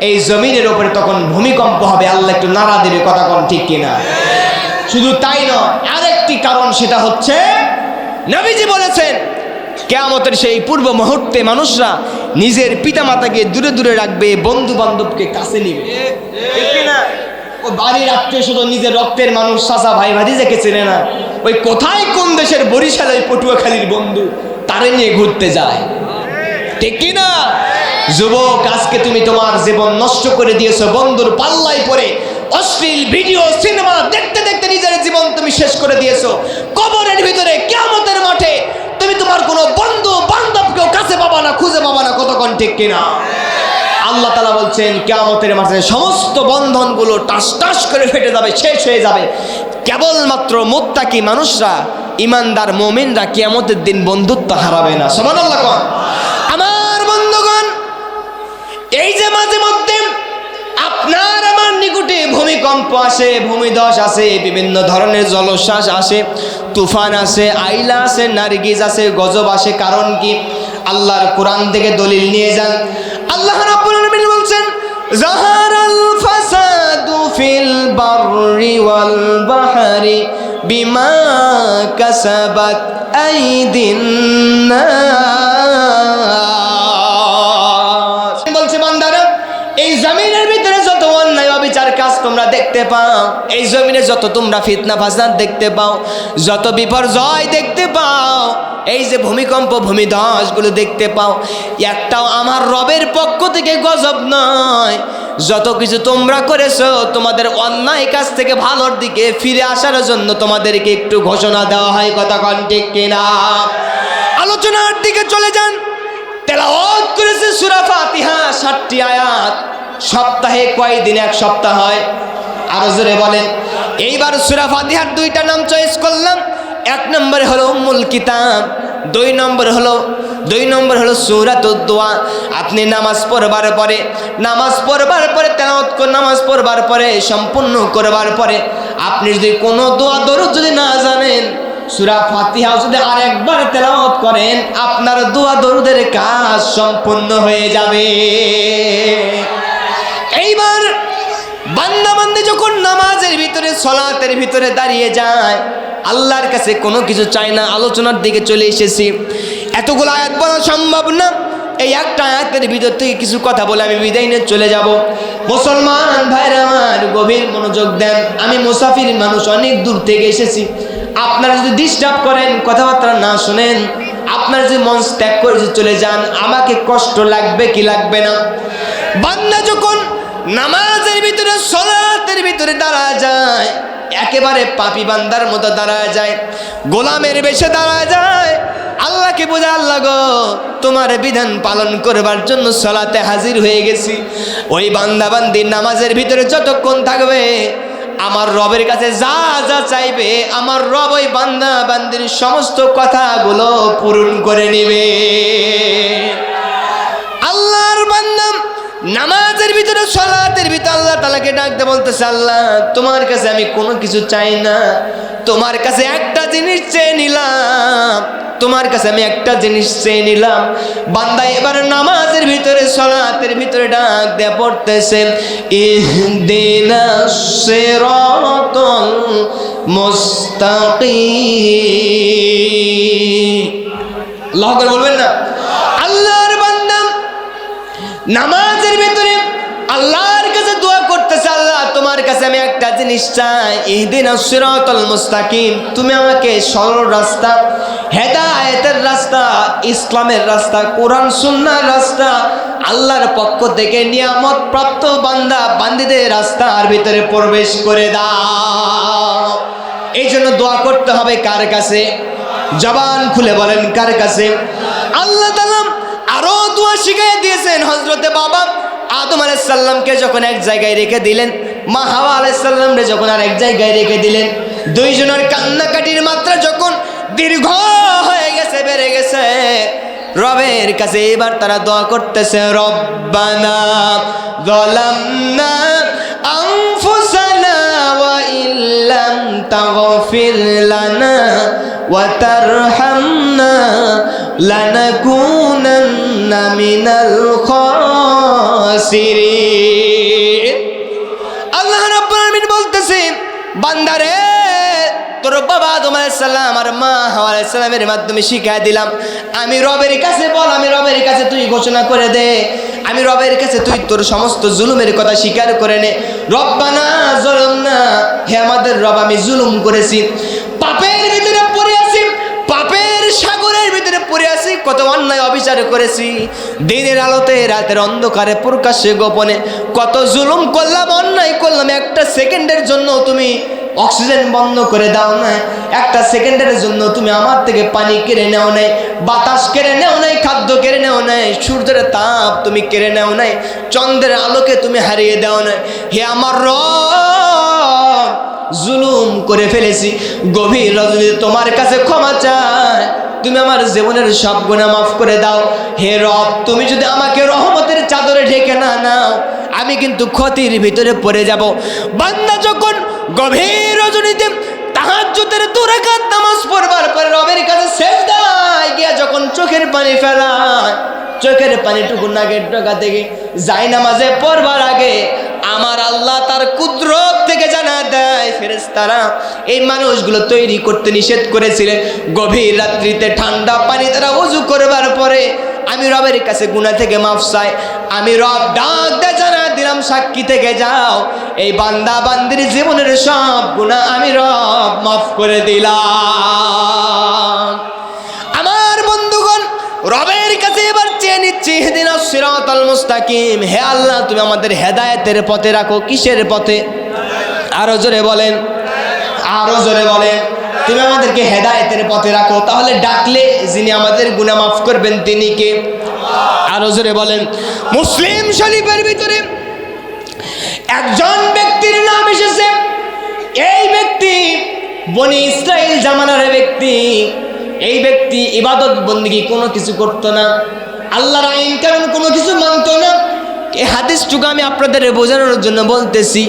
এই জমিনের উপরে তখন ভূমিকম্প হবে। আল্লাহ একটু নাড়া দেবে, কথা কোন ঠিক কিনা? শুধু তাই নয়, আরেকটি কারণ, সেটা হচ্ছে নবীজি বলেছেন কিয়ামতের সেই পূর্ব মুহূর্তে মানুষরা নিজের পিতামাতাকে দূরে দূরে রাখবে, বন্ধু বান্ধবকে কাছে নিবে, ঠিক কিনা? ও বাড়ির আত্মীয় স্বজন, নিজের রক্তের মানুষ, চাচা ভাই ভাতিজাকে চেনে না, ওই কোথায় কোন দেশের বরিশালে পটুয়াখালীর বন্ধু, তারে নিয়ে ঘুরতে যায়, ঠিক কিনা? যুবক, আজকে তুমি তোমার জীবন নষ্ট করে দিয়েছো বন্ধুর পাল্লায় পড়ে। অশ্লীল ভিডিও সিনেমা দেখতে দেখতে নিজের জীবন তুমি শেষ করে দিয়েছো। কবরের ভিতরে কিয়ামতের মাঠে তুমি তোমার কোনো বন্ধু বান্ধবকেও কাছে পাবা না, খুঁজে পাবা না, কতক্ষণ ঠিক কিনা? আল্লাহ তাআলা বলছেন কিয়ামতের মাঠে সমস্ত বন্ধনগুলো টাস টাস করে ফেটে যাবে, শেষ হয়ে যাবে। কেবলমাত্র মুত্তাকি মানুষরা, ইমানদার মুমিনরা কিয়ামতের দিন বন্ধুত্ব হারাবে না। সুবহানাল্লাহ। আমার বন্ধুগণ, এই যে মাঝে মধ্যে আপনার আমার নিকটে ভূমিকম্প আসে, ভূমিধস আসে, বিভিন্ন ধরনের জলোচ্ছ্বাস আসে, তুফান আসে, আইলা আসে, নারগিজ আসে, গজব আসে, কারণ কি? আল্লাহর কোরআন থেকে দলিল নিয়ে যান। আল্লাহ রাব্বুল আলামিন বলছেন, যাহারাল ফাসাদু ফিল বাররি ওয়াল বাহরি বিমা কাসাবাত আইদিন নাস। বলছে বান্দারা, এই জমিনের ভিতরে যত অন্যায় অবিচার কাজ তোমরা দেখতে পাও, এই জমিনে যত তোমরা ফিতনা ফাসাদ দেখতে পাও, যত বিপর্যয় দেখতে পাও, এই যে ভূমিকম্প ভূমিধসগুলো দেখতে পাও, একটাও আমার রবের পক্ষ থেকে গজব নয়। যত কিছু তোমরা করেছো, তোমাদের অন্যায় কাজ থেকে ভালোর দিকে ফিরে আসার জন্য তোমাদেরকে একটু ঘোষণা দেওয়া হয়, কথা কোন ঠিক কিনা? আলোচনার দিকে চলে যান। তেলাওয়াত করেছে সূরা ফাতিহা 60টি আয়াত। সপ্তাহে কয় দিন এক সপ্তাহ হয়? আরো জোরে বলেন। এইবার সূরা ফাতিহার 2টা নাম চয়েস করলাম। 1 নম্বরে হলো উম্মুল কিতাব, 2 নম্বর হলো সূরাতুদ দোয়া। আপনি নামাজ পড়বার পরে তেলাওয়াত করে, নামাজ পড়বার পরে সম্পূর্ণ করবার পরে আপনি যদি কোনো দোয়া দরুদ যদি না জানেন, সূরা ফাতিহা যদি আরেকবার তেলাওয়াত করেন, আপনার দোয়া দরুদের কাজ সম্পূর্ণ হয়ে যাবে। এইবার বান্দা বান্দি যখন নামাজের ভিতরে, সালাতের ভিতরে দাঁড়িয়ে যায়, আল্লাহর কাছে কোনো কিছু চাই না, আলোচনার দিকে চলে এসেছি। এতগুলো আয়াত বলা সম্ভব না, এই একটা আয়াতের ভিতর থেকে কিছু কথা বলে আমি বিদায় নিয়ে চলে যাব। মুসলমান ভাইরা আমার গভীর মনোযোগ দেন, আমি মুসাফির মানুষ, অনেক দূর থেকে এসেছি। আপনারা যদি ডিস্টার্ব করেন, কথাবার্তা না শোনেন, আপনারা যদি মঞ্চ ত্যাগ করে চলে যান, আমাকে কষ্ট লাগবে কি লাগবে না? বান্দা যখন নামাজের ভিতরে সালাতের ভিতরে দাঁড়া যায়, একেবারে পাপী বান্দার মতো দাঁড়া যায়, গোলামের বেশে দাঁড়া যায়, আল্লাহকে বোঝা, আল্লাহ গো তোমার বিধান পালন করবার জন্য সালাতে হাজির হয়ে গেছি। ওই বান্দা বান্দির নামাজের ভিতরে যতক্ষণ থাকবে, আমার রবের কাছে যা যা চাইবে, আমার রব ওই বান্দা বান্দির সমস্ত কথাগুলো পূরণ করে নেবে। আল্লাহর বান্দা নামাজের ভিতরে সালাতের ভিতরে আল্লাহ তাআলাকে ডাকতে বলতেছে, আল্লাহ তোমার কাছে আমি কোনো কিছু চাই না, তোমার কাছে একটা জিনিস চেয়ে নিলাম, তোমার কাছে আমি একটা জিনিস চেয়ে নিলাম। বান্দা এবার নামাজের ভিতরে সালাতের ভিতরে ডাক দেয়া পড়তেছে, ইহদিনাস সিরাতাল মুস্তাকিম। আল্লাহু আকবার বলবেন না? আল্লাহর বান্দা নামাজের ভিতরে আল্লাহর কাছে দোয়া করতেছে, আল্লাহ তোমার কাছে আমি একটা জিনিস চাই, ইহদিনাস সিরাতাল মুস্তাকিম, তুমি আমাকে সরল রাস্তা, হেদায়েতের রাস্তা, ইসলামের রাস্তা, কোরআন সুন্নাহর রাস্তা, আল্লাহর পক্ষ থেকে নিয়ামত প্রাপ্ত বান্দা বান্দীদের রাস্তার ভিতরে প্রবেশ করে দাও। এই জন্য দোয়া করতে হবে কার কাছে? জবান খুলে বলেন কার কাছে? আল্লাহ তাআলা আরো দোয়া শিখিয়ে দিয়েছেন। হযরতে বাবা আদম আলাইহিস সালামকে যখন এক জায়গায় রেখে দিলেন, মা হাওয়া আলাইহিস সালামকে যখন আর এক জায়গায় রেখে দিলেন, দুইজনের কান্নাকাটির মাত্রা যখন দীর্ঘ হয়ে গেছে, বেড়ে গেছে, রবের কাছে এবার তারা দোয়া করতেছে, রব্বানা যালামনা আনফুসানা ওয়া ইল্লাম তাগফির লানা ওয়া তারহামনা লানাকুনান্না মিনাল খাসিরিন। আল্লাহ রাব্বুল আলামিন বলতেছেন, বান্দারে তোর বাবা আদম আলাইহিস সালাম আর মা হাওয়া আলাইহিস সালামের মাধ্যমে শিখিয়ে দিলাম, আমি রবের কাছে বল, আমি রবের কাছে তুই ঘোষণা করে দে, আমি রবের কাছে তুই তোর সমস্ত জুলুমের কথা স্বীকার করে নে। রব্বানা যালামনা, হে আমাদের রব আমি জুলুম করেছি, পাপের ভিতরে পড়ে আছি, পাপের সাগরের ভিতরে পড়ে আছি, কত অন্যায় অবিচার করেছি, দিনের আলোতে রাতের অন্ধকারে প্রকাশ্যে গোপনে কত জুলুম করলাম, অন্যায় করলাম। একটা সেকেন্ডের জন্য তুমি অক্সিজেন বন্ধ করে দাও না, একটা সেকেন্ডের জন্য তুমি আমার থেকে পানি কেড়ে নেও নাই, বাতাস কেড়ে নেও নাই, খাদ্য কেড়ে নেও নাই, সূর্যের তাপ তুমি কেড়ে নেও নাই, চন্দ্রের আলোকে তুমি হারিয়ে দাও না। হে আমার রব, জুলুম করে ফেলেছি, গভীর রজনীতে তোমার কাছে ক্ষমা চাই, তুমি আমার জীবনের সব গুনাহ মাফ করে দাও। হে রব, তুমি যদি আমাকে রহমতের চাদরে ঢেকে না নাও, আমি কিন্তু ক্ষতির ভিতরে পড়ে যাব। বান্দা যখন গভীর রজনীতে তাহাজ্জুদের 2 রাকাত নামাজ পড়বার পরে রবের কাছে সিজদায় গিয়া যখন চোখের পানি ফেলায়, চোখের পানিটুকু নাকের ডগা থেকে যায় নামাজে পড়বার আগে আমার আল্লাহ তার কুদরত থেকে জানা দেয়, ফেরেশতারা এই মানুষগুলো তৈরি করতে নিষেধ করেছিলেন, গভীর রাত্রিতে ঠান্ডা পানি তারা ওযু করবার পরে আমি রবের কাছে গুনাহ থেকে মাফ চাই। আমি রব ডাক দে জানা দিলাম, সাক্ষী থেকে যাও, এই বান্দা বান্দির জীবনের সব গুনাহ আমি রব মাফ করে দিলাম। আমার বন্ধুগণ, রবের কাছে এবার চেয়ে নিচ্ছি, ইহদিনাস সিরাতাল মুস্তাকিম, হে আল্লাহ তুমি আমাদের হেদায়েতের পথে রাখো। কিসের পথে? আরো জোরে বলেন, আরো জোরে বলেন, তুমি আমাদেরকে হেদায়েতের পথে রাখো। তাহলে ডাকলে যিনি আমাদের গুনাহ মাফ করবেন তিনি কে? আরো জোরে বলেন। মুসলিম শরীফের ভিতরে একজন ব্যক্তির নাম এসেছে, এই ব্যক্তি বনি ইসরাইল জামানার ব্যক্তি। এই ব্যক্তি ইবাদত বন্দেগী কোনো কিছু করতো না, আল্লাহর আইন কানুন কোনো কিছু মানতো না। এই হাদিসটুকু আমি আপনাদের বোঝানোর জন্য বলতেছি।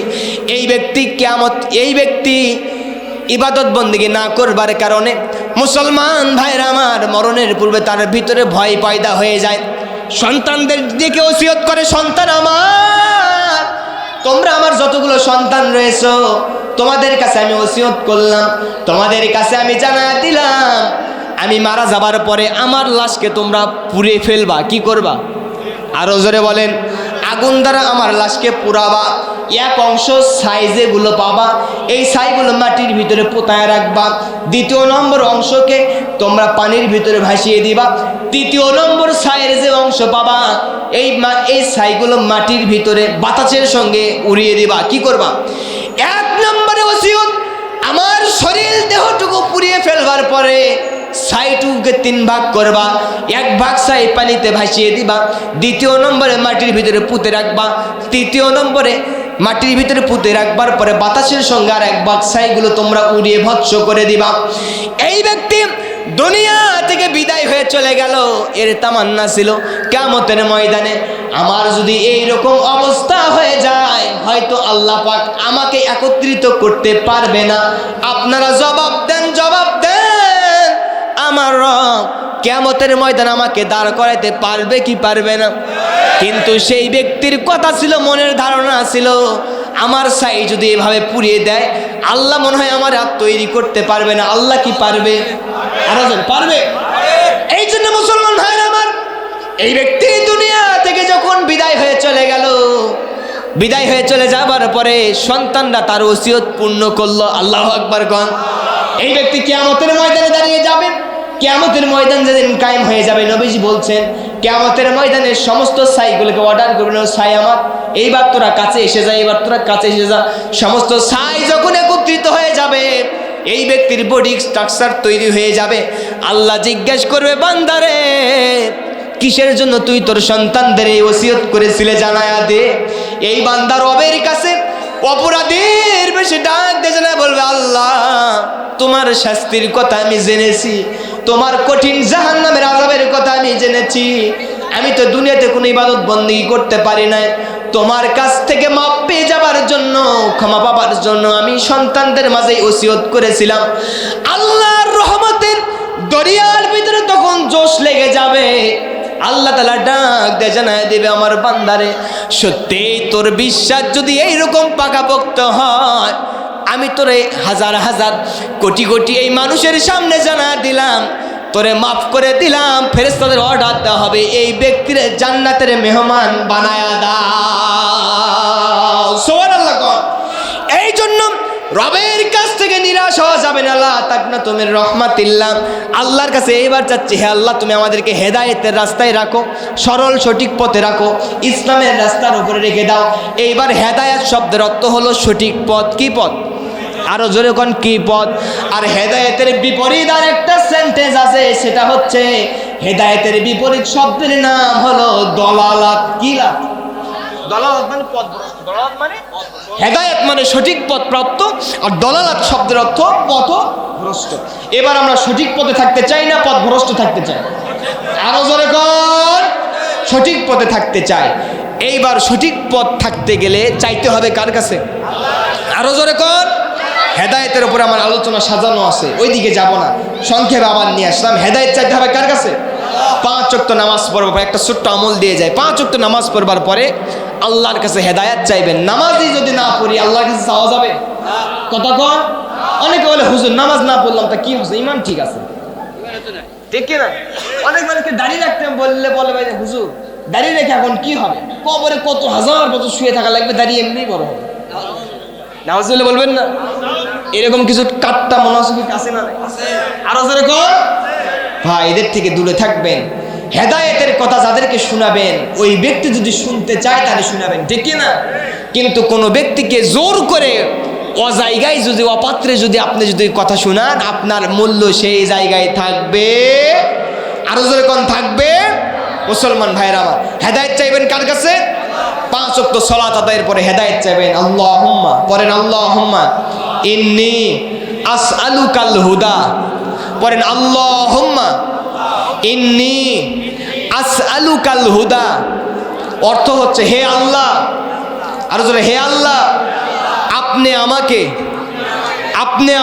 এই ব্যক্তি কিয়ামত, এই ব্যক্তি ইবাদত বন্দেগী না করবার কারণে মুসলমান ভাইরা আমার মরণের পূর্বে তার ভিতরে ভয় পয়দা হয়ে যায়। সন্তানদের দিকে ওসিয়ত করে, সন্তান আমার, তোমরা আমার যতগুলো সন্তান রয়েছে তোমাদের কাছে আমি ওসিয়ত করলাম, তোমাদের কাছে আমি জানায় দিলাম, আমি মারা যাবার পরে আমার লাশকে তোমরা পুড়ে ফেলবা। কি করবা? আরো জোরে বলেন। আগুন দ্বারা আমার লাশকে পুড়াবা। এক অংশ ছাই যেগুলো পাবা, এই ছাইগুলো মাটির ভিতরে পোতায় রাখবা। দ্বিতীয় নম্বর অংশকে তোমরা পানির ভিতরে ভাসিয়ে দিবা। তৃতীয় নম্বর ছাইয়ের যে অংশ পাবা, এই ছাইগুলো মাটির ভিতরে বাতাসের সঙ্গে উড়িয়ে দিবা। কি করবা? এক নম্বরে ওসিয়ত, আমার শরীর দেহটুকু পুড়িয়ে ফেলবার পরে ছাইটুকুকে 3 ভাগ করবা। 1 ভাগ ছাই পানিতে ভাসিয়ে দিবা। দ্বিতীয় নম্বরে মাটির ভিতরে পুঁতে রাখবা। তৃতীয় নম্বরে মাটির ভিতরে পুঁতে রাখবার পরে বাতাসের সঙ্গে আর 1 ভাগ ছাইগুলো তোমরা উড়িয়ে ভৎস করে দিবা। এই ব্যক্তি দুনিয়া থেকে বিদায় হয়ে চলে গেল। এর তামান্না ছিল কিয়ামতের ময়দানে আমার যদি এই রকম অবস্থা হয়ে যায়, হয়তো আল্লাহ পাক আমাকে একত্রিত করতে পারবে না। আপনারা জবাব দেন, জবাব দেন, আমার রব কিয়ামতের ময়দানে আমাকে দাঁড় করাইতে পারবে কি পারবে না? কিন্তু সেই ব্যক্তির কথা ছিল, মনের ধারণা ছিল, আমার ছাই যদি এভাবে পুড়িয়ে দেয়, আল্লাহ মনে হয় আমার আর তৈরি করতে পারবে না। আল্লাহ কি পারবে? আরজন পারবে। এই জন্য মুসলমান ভাইরা আমার, এই ব্যক্তি দুনিয়া থেকে যখন বিদায় হয়ে চলে গেল, বিদায় হয়ে চলে যাবার পরে সন্তানরা তার ওসিয়ত পূর্ণ করলো। আল্লাহু আকবার গণ। এই ব্যক্তি কিয়ামতের ময়দানে দাঁড়িয়ে যাবে। কিয়ামতের ময়দান যেদিন কায়েম হয়ে যাবে, নবীজি বলছেন কিয়ামতের ময়দানে সমস্ত ছাইগুলোকে অর্ডার করবেন, ছাই আমার, এইবার তোরা কাছে এসে যা, এইবার তোরা কাছে এসে যা। সমস্ত ছাই যখন একত্রিত হয়ে যাবে, এই ব্যক্তির বডি স্ট্রাকচার তৈরি হয়ে যাবে। আল্লাহ জিজ্ঞেস করবে, বান্দারে কিসের জন্য তুই তোর সন্তানদের এই ওসিয়ত করেছিলে, জানায়া দে। এই বান্দা রবের কাছে অপরাধীর বেশি ডাক দিয়ে জানায় বলবে, আল্লাহ তোমার শাস্তির কথা আমি জেনেছি, তোমার কঠিন জাহান্নামের আযাবের কথা আমি জেনেছি। আমি তো দুনিয়াতে কোনো ইবাদত বন্দেগী করতে পারি নাই, তোমার কাছ থেকে মাপ পেয়ে যাবার জন্য, ক্ষমা পাবার জন্য আমি সন্তানদের মাঝে ওসিয়ত করেছিলাম। আল্লাহর রহমতের দরিয়ার ভিতরে তখন জোশ লেগে যাবে। আল্লাহ তাআলা ডাক দিয়ে জানায় দেবে, আমার বান্দারে সত্যি তোর বিশ্বাস যদি এইরকম পাকাপোক্ত হয়, আমি তোরে হাজার হাজার কোটি কোটি এই মানুষের সামনে জানায় দিলাম, তোরে মাফ করে দিলাম। ফেরেশতাদের অর্ডার দেওয়া হবে, এই ব্যক্তির জান্নাতের মেহমান বানায়া দাও। সুবহানাল্লাহ। এই জন্য রবের কাছ থেকে নিরাশ হওয়া যাবে না। আল্লাহ তাকনাতু মির রাহমাতিল্লাহ, আল্লাহর কাছে এইবার চাচ্ছি, হে আল্লাহ তুমি আমাদেরকে হেদায়েতের রাস্তায় রাখো, সরল সঠিক পথে রাখো, ইসলামের রাস্তার উপরে রেখে দাও। এইবার হেদায়েত শব্দের অর্থ হলো সঠিক পথ। কি পথ? আরো জোরে কোন কি পথ? আর হেদায়েতের বিপরীত আর একটা সেন্টেন্স আছে, সেটা হচ্ছে হেদায়েতের বিপরীত শব্দের নাম হলো দলালাত। কি লাভ? দলালাত মানে পথ ভ্রষ্ট। দলালাত মানে হেদায়েত মানে সঠিক পথ প্রাপ্ত, আর দলালাত শব্দের অর্থ পথ ভ্রষ্ট। এবার আমরা সঠিক পথে থাকতে চাই না পথ ভ্রষ্ট থাকতে চাই? আরো জোরে কোন? সঠিক পথে থাকতে চাই। এইবার সঠিক পথ থাকতে গেলে চাইতে হবে কার কাছে? আরো জোরে কোন? হেদায়েতের উপরে আমার আলোচনা সাজানো আছে, ওইদিকে যাব না, সংক্ষেপে আবার নিয়ে আসলাম। হেদায়েত চাইতে হবে কার কাছে? 5 ওয়াক্ত নামাজ পড়বার পর একটা ছোট্ট আমল দিয়ে যায়। 5 ওয়াক্ত নামাজ পড়বার পরে আল্লাহর কাছে হেদায়েত চাইবেন। নামাজই যদি না পড়ি আল্লাহর কাছে চাওয়া যাবে? কথা কন। অনেকে বলে, হুজুর নামাজ না পড়লাম তা কি হচ্ছে, ইমান ঠিক আছে, ঠিক কি না? অনেক মানুষকে দাঁড়িয়ে রাখতে বললে বলে, ভাই হুজুর দাঁড়িয়ে রেখে এখন কি হবে, কবরে কত হাজার বছর শুয়ে থাকা লাগবে, দাঁড়িয়ে এমনি বড় হবে। নাউজুবিল্লাহ বলবেন না? এরকম কিছু কাট্টা মুনাফিক আছে না? আরো জোরে কর। ভাই এদের থেকে দূরে থাকবেন। হেদায়েতের কথা যাদেরকে শোনাবেন, ওই ব্যক্তি যদি শুনতে চায় তাহলে শোনাবেন, ঠিক কি না? কিন্তু কোনো ব্যক্তিকে জোর করে অজায়গায় যদি, অপাত্রে যদি আপনি যদি কথা শোনান, আপনার মূল্য সেই জায়গায় থাকবে। আরো জোরে কোন থাকবে? মুসলমান ভাইরা আমার, হেদায়েত চাইবেন কার কাছে? 5 ওয়াক্ত সালাত আদায়ের পরে হেদায়েত চাইবেন। আল্লাহুম্মা পড়েন, আল্লাহুম্মা ইন্নী আসআলুকাল হুদা। পড়েন আল্লাহুম্মা ইন্নী আসআলুকাল হুদা। অর্থ হচ্ছে, হে আল্লাহ, আরো জোরে, হে আল্লাহ আপনি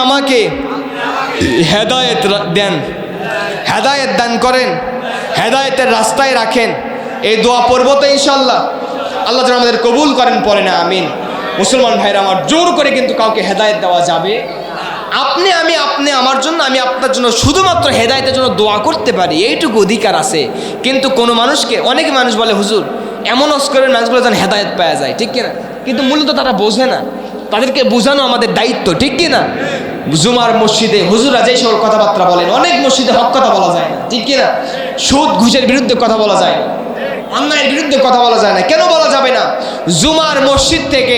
আমাকে হেদায়েত দেন, হেদায়েত দান করেন, হেদায়েতের রাস্তায় রাখেন। এই দোয়া পড়বো তো ইনশাআল্লাহ? আল্লাহ যেন আমাদের কবুল করেন, পড়ে না আমিন। মুসলমান ভাইরা আমার, জোর করে কিন্তু কাউকে হেদায়েত দেওয়া যাবে। আপনি আমার জন্য, আমি আপনার জন্য শুধুমাত্র হেদায়েতের জন্য দোয়া করতে পারি, এইটুকু অধিকার আছে। কিন্তু কোনো মানুষকে, অনেক মানুষ বলে হুজুর এমন অস্করের মানুষগুলো যেন হেদায়েত পাওয়া যায়, ঠিক কিনা? কিন্তু মূলত তারা বোঝে না, তাদেরকে বোঝানো আমাদের দায়িত্ব, ঠিক কিনা? জুমার মসজিদে হুজুররা যে সকল কথাবার্তা বলেন, অনেক মসজিদে হক কথা বলা যায় না, ঠিক কিনা? সুদ ঘুষের বিরুদ্ধে কথা বলা যায় না, অন্যায়ের বিরুদ্ধে কথা বলা যায় না। কেন বলা যাবে না? জুমার মসজিদ থেকে,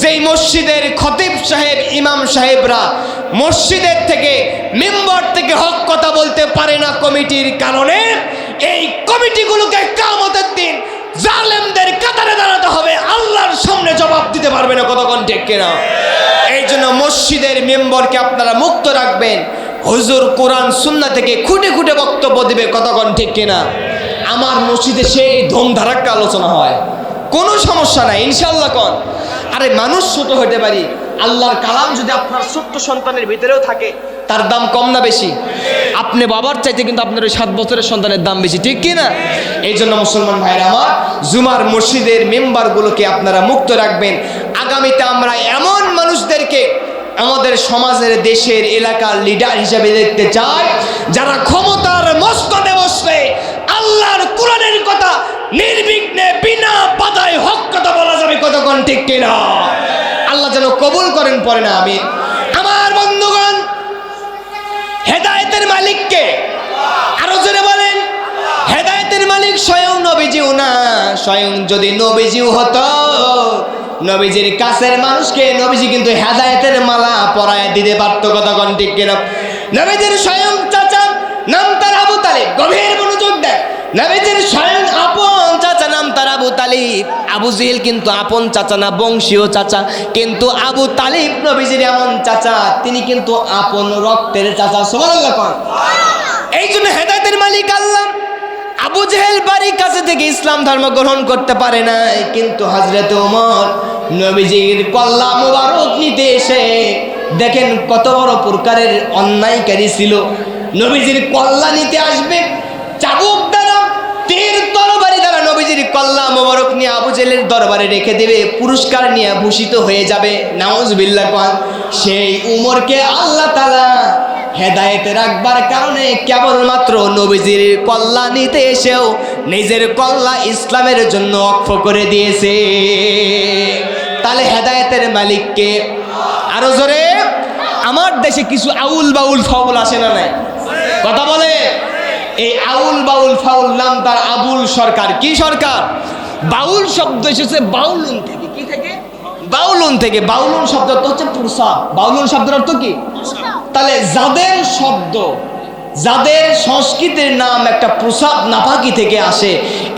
যেই মসজিদের খতিব সাহেব, ইমাম সাহেবরা মসজিদের থেকে, মেম্বার থেকে হক কথা বলতে পারে না কমিটির কারণে, এই কমিটিগুলোকে কিয়ামতের দিন জালেমদের কাতারে দাঁড়াতে হবে, আল্লাহর সামনে জবাব দিতে পারবে না, কতক্ষণ ঠিক কিনা? এই জন্য মসজিদের মেম্বারকে আপনারা মুক্ত রাখবেন। হুজুর কোরআন সুন্নাহ থেকে খুঁটে খুঁটে বক্তব্য দিবে, কতক্ষণ ঠিক কিনা? আমার মসজিদে সেই ধুমধারাক্কা আলোচনা হয়, কোনো সমস্যা নাই ইনশাআল্লাহ। কোন আরে মানুষ ছোট হতে পারি, আল্লাহর কালাম যদি আপনার ছোট্ট সন্তানের ভিতরেও থাকে, তার দাম কম না বেশি? আপনি বাবার চাইতে কিন্তু আপনার ওই 7 বছরের সন্তানের দাম বেশি, ঠিক কি না? এই জন্য মুসলমান ভাইরা আমার, জুমার মসজিদের মেম্বারগুলোকে আপনারা মুক্ত রাখবেন। আগামীতে আমরা এমন মানুষদেরকে আমাদের সমাজের, দেশের, এলাকার লিডার হিসেবে দেখতে চাই, যারা ক্ষমতার মসনদে বসলে আল্লাহর কোরআনের কথা নির্বিঘ্নে বিনা বাধায় হক কথা বলা যাবে, কতক্ষণ ঠিক কিনা? আল্লাহ যেন কবুল করেন, পড়ে না আমিন। আমার বন্ধুগণ, হেদায়েতের মালিককে আরো জোরে বলেন। হেদায়েতের মালিক স্বয়ং নবীজিও না, স্বয়ং যদি নবীজিও হতো, নবীজির কাছের মানুষকে নবীজি কিন্তু হেদায়েতের মালা পরায় দিতে পারতো, কতক্ষণ ঠিক কিনা? নবীজির স্বয়ং চাচা, নাম তার আবু তালিব, গভীর মনোযোগ দেন। নবীজির স্বয়ং আপন চাচা, নাম তার আবু তালিব। আবু জেহেল কিন্তু আপন চাচা না, বংশীয় চাচা, কিন্তু আবু তালিব নবীজির এমন চাচা, তিনি কিন্তু আপন রক্তের চাচা। সুবহানাল্লাহ। এই জন্য হেদায়েতের মালিক আল্লাহ। আবু জেহেল বাড়ির কাছে থেকে ইসলাম ধর্ম গ্রহণ করতে পারে নাই, কিন্তু হযরত ওমর নবীজির কল্লা মুবারক নিতে এসে দেখেন কত বড় প্রকারের অন্যায়কারী ছিল। নবীজির কল্লা নিতে আসবে, চাবুক দ্বারা, তীর তরবারি দ্বারা নবীজির কল্লা মোবারক নিয়ে আবু জেহেলের দরবারে রেখে দেবে, পুরস্কার নিয়ে ভূষিত হয়ে যাবে। নাউজুবিল্লাহ। সেই উমরকে আল্লাহ তাআলা হেদায়েতে রাখবার কারণে কেবলমাত্র নবীজির কল্লা নিতে এসেও নিজের কল্লা ইসলামের জন্য অক্ষ করে দিয়েছে। তাহলে হেদায়েতের মালিককে আরো জোরে। আমার দেশে কিছু আউল বাউল ফাউল আসে না নাই? কথা বলে। এই আউল বাউল ফাউল নাম তার আবুল সরকার। কি সরকার? বাউল শব্দ এসেছে বাউলুন থেকে। কি থেকে? বাউলুন থেকে। বাউলুন শব্দটা হচ্ছে প্রসাব। বাউলুন শব্দের অর্থ কি? তাহলে যাদের শব্দ, যাদের সংস্কৃতির নাম একটা প্রসাব নাপাকি থেকে আসে,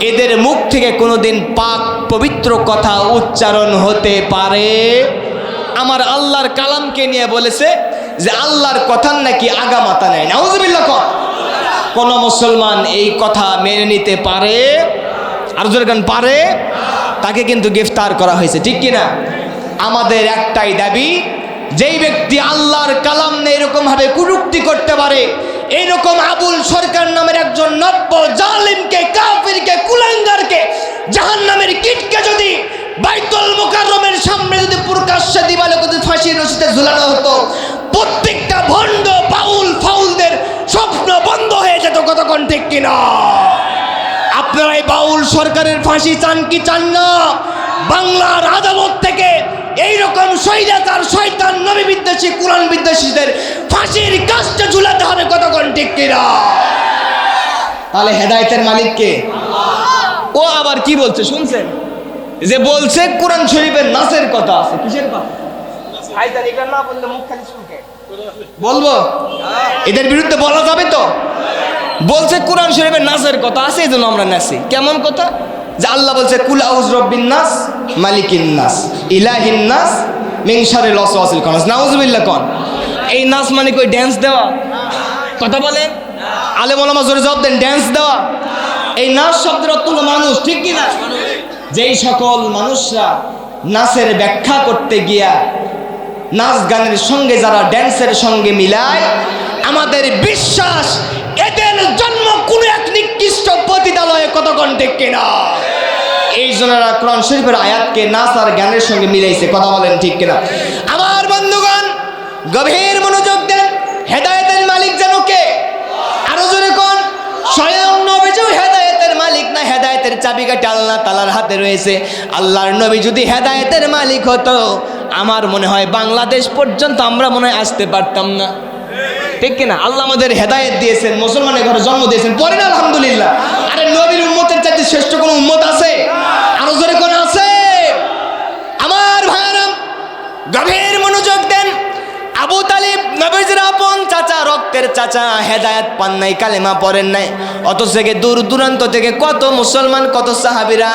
এদের মুখ থেকে কোনোদিন পাক পবিত্র কথা উচ্চারণ হতে পারে? আমার আল্লাহর কালামকে নিয়ে বলেছে যে আল্লাহর কথার নাকি আগামাতা নেই। নাউজুবিল্লাহ। কোন মুসলমান এই কথা মেনে নিতে পারে? আর যখন পারে, তাকে কিন্তু গ্রেফতার করা হয়েছে, ঠিক কিনা? আমাদের একটাই দাবি, যেই ব্যক্তি আল্লাহর কালাম নিয়ে এরকম ভাবে কুযুক্তি করতে পারে, এইরকম আবুল সরকার নামের একজন নব্য জালিমকে, কাফিরকে, কুলাঙ্গারকে, জাহান্নামের কীটকে যদি বাইতুল মুকাররমের সামনে যদি প্রকাশ্যে দিবালে যদি ফাঁসির রশিতে ঝুলানো হতো, প্রত্যেকটা ভণ্ড বাউল ফাউলদের স্বপ্ন বন্ধ হয়ে যেত। কতক্ষণ ঠিক কিনা? আপনারা এই বাউল সরকারের ফাঁসি চান কি চান না? বাংলার আদালত থেকে এইরকম স্বৈরাচার, শয়তান, নবী বিদ্বেষী, কোরআন বিদ্বেষীদের ফাঁসির কাস্টে ঝুলাতে হবে। কতক্ষণ ঠিক কিনা? তাহলে হেদায়েতের মালিক কে? ও আবার কি বলছে শুনছেন? যে বলছে কোরআন শরীফের নাসের কথা আছে। কিসের কথা? না বললে মুখ খালি শুনকে বলবো, এদের বিরুদ্ধে বলা যাবে তো? বলছে কোরআন শরীফের নাসের কথা আছে, এই জন্য আমরা নাসি। কেমন কথা? যে আল্লাহ বলছে কুল আউযু বিরাব্বিন নাস, মালিকিন নাস, ইলাহিন নাস, মিন শাররিল ওয়াসওয়াসিল খান্নাস। নাউজুবিল্লাহ। কোন এই নাস মানে কই ড্যান্স দেওয়া? কথা বলেন। আলেম ওলামা জোরে জবাব দেন। ড্যান্স দেওয়া? এই নাস শব্দের অর্থ হলো মানুষ, ঠিক কি না? যেই সকল মানুষরা নাচের ব্যাখ্যা করতে গিয়া নাচ গানের সঙ্গে যারা ড্যান্সের সঙ্গে মিলায়, আমাদের বিশ্বাস এদের জন্ম কোন এক নিকৃষ্ট পতিতালয়ে। কতক্ষণ ঠিক কিনা? এই জন্য কোরআন শরীফের আয়াতকে নাস আর জ্ঞানের সঙ্গে মিলাইছে। কথা বলেন ঠিক কিনা? আমার বন্ধুগণ, গভীর মনোযোগ দেন। হেদায়েতের মালিক যেন কে? আরো জোরে কোন? স্বয়ং নবীও হেদায়েতের মালিক না? হেদায়েতের চাবিকাঠি আল্লাহ তাআলার হাতে রয়েছে। আল্লাহর নবী যদি হেদায়েতের মালিক হতো, আমার মনে হয় বাংলাদেশ পর্যন্ত আমরা মনে হয় আসতে পারতাম না, ঠিক কিনা? আল্লাহ আমাদের হেদায়েত দিয়েছেন, মুসলমানের ঘরে জন্ম দিয়েছেন, পড়েন আলহামদুলিল্লাহ। আরে নবীর উম্মতের চাইতে শ্রেষ্ঠ কোন উম্মত আছে? আরো জোরে কোন আছে? আমার ভাইরা গভীর মনোযোগ দেন। আবু তালিব নবীর আপন চাচা, রক্তের চাচা, হেদায়েত পান নাই, কালেমা পড়েন নাই, অথচ দূর দূরান্ত থেকে কত মুসলমান, কত সাহাবীরা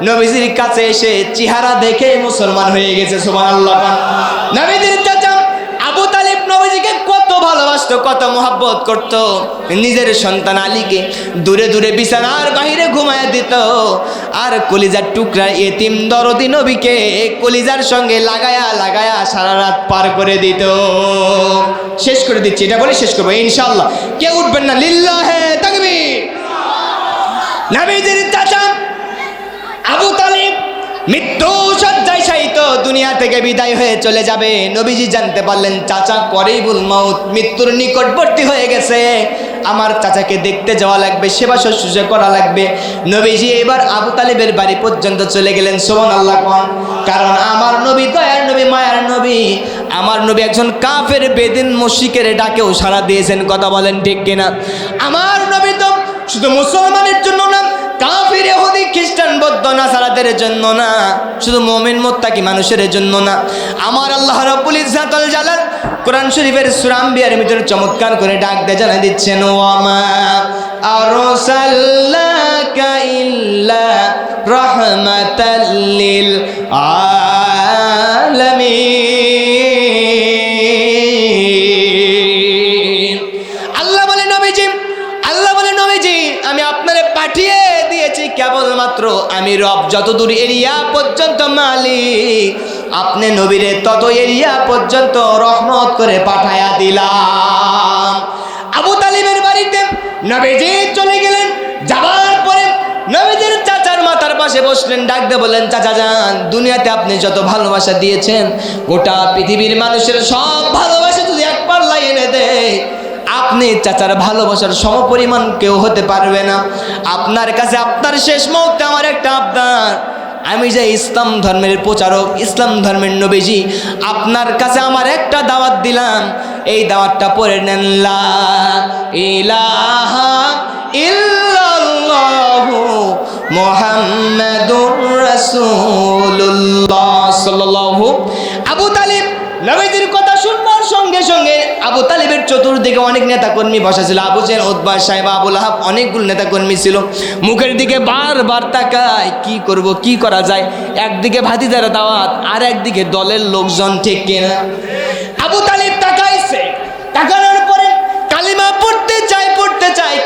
নবীজির কাছে এসে চেহারা দেখে মুসলমান হয়ে গেছে। সুবহানাল্লাহ। নবীজির চাচা আবু তালিব নবীজিকে কত ভালোবাসতো, কত মহব্বত করত। নিজের সন্তান আলীকে দূরে দূরে বিছানার বাহিরে ঘুমায় দিত, আর কলিজার টুকরা এতিম দরদি নবীকে কলিজার সঙ্গে লাগায়া লাগায়া সারা রাত পার করে দিত। শেষ করে দিচ্ছি, এটা বলে শেষ করবো ইনশাআল্লাহ। কেউ উঠবেন না, লিল্লাহে তাকবীর। নবীজির চাচা আবু তালিব মৃত্যু শয্যায় শায়িত, দুনিয়া থেকে বিদায় হয়ে চলে যাবে। নবীজি জানতে পারলেন চাচা করিবুল মউত, মৃত্যুর নিকটবর্তী হয়ে গেছে। আমার চাচাকে দেখতে যাওয়া লাগবে, সেবা শুশ্রূষা করা লাগবে। নবীজি এবার আবু তালিবের বাড়ি পর্যন্ত চলে গেলেন। সুবহানাল্লাহ। কারণ আমার নবী দয়ার নবী, মায়ার নবী। আমার নবী একজন কাফের বেদিন মুশরিকের ডাকেও সাড়া দিয়েছেন। কথা বলেন ঠিক কিনা? আমার নবী তো শুধু মুসলমানের জন্য না, কাফির, ইহুদি, খ্রিস্টান, বৌদ্ধ, নাসারাদের জন্য না, শুধু মুমিন মুত্তাকি মানুষের জন্য না। আমার আল্লাহ রাব্বুল ইজ্জাতুল জালাল কোরআন শরীফের সূরা আম্বিয়ার ভিতরে চমৎকার করে ডাক দিয়ে জানা দিচ্ছেন, ওয়ামা আরসালনাকা ইল্লা রাহমাতাল লিল আলামিন। আল্লাহ বলে নবীজি, আমি আপনারে পাঠিয়ে দিয়েছি কেবলমাত্র আমি রব যতদূর এরিয়া পর্যন্ত মালিক, আপনি নবীরে তত এরিয়া পর্যন্ত রহমত করে পাঠায়া দিলাম। আবু তালিবের বাড়িতে নবীজি চলে গেলেন। যাবার পরে নবীজির চাচার মাথার পাশে বসলেন, ডাক দিয়ে বলেন, চাচা যান, দুনিয়াতে আপনি যত ভালোবাসা দিয়েছেন, গোটা পৃথিবীর মানুষের সব ভালোবাসা যদি এক পাল্লায় এনে দেয়, আপনি চাচার ভালোবাসার সমপরিমাণ কেউ হতে পারবে না। আপনার কাছে আপনার শেষ মুহূর্তে আমার একটা আবদার, আমি যে ইসলাম ধর্মের প্রচারক, ইসলাম ধর্মের নবীজি, আপনার কাছে আমার একটা দাওয়াত দিলাম, এই দাওয়াতটা পড়ে নেন, লা ইলাহা ইল্লাল্লাহু মুহাম্মাদুর রাসূলুল্লাহ সাল্লাল্লাহু। আবু তালিব নবীজির কথা শুনবার সঙ্গে সঙ্গে আবু তালিবের চতুর্দিকে অনেক নেতাকর্মী বসা ছিল। আবু জেহেল, উতবা, সাইবা, আবু লাহাব, অনেকগুলো নেতাকর্মী ছিল। মুখের দিকে বারবার তাকায়, কি করব, কি করা যায়। একদিকে ভাতিজার দাওয়াত, আর একদিকে দলের লোকজন, ঠিক কিনা? আবু তালিব তাকাইছে, তাকানোর পরে কালিমা পড়তে চায়,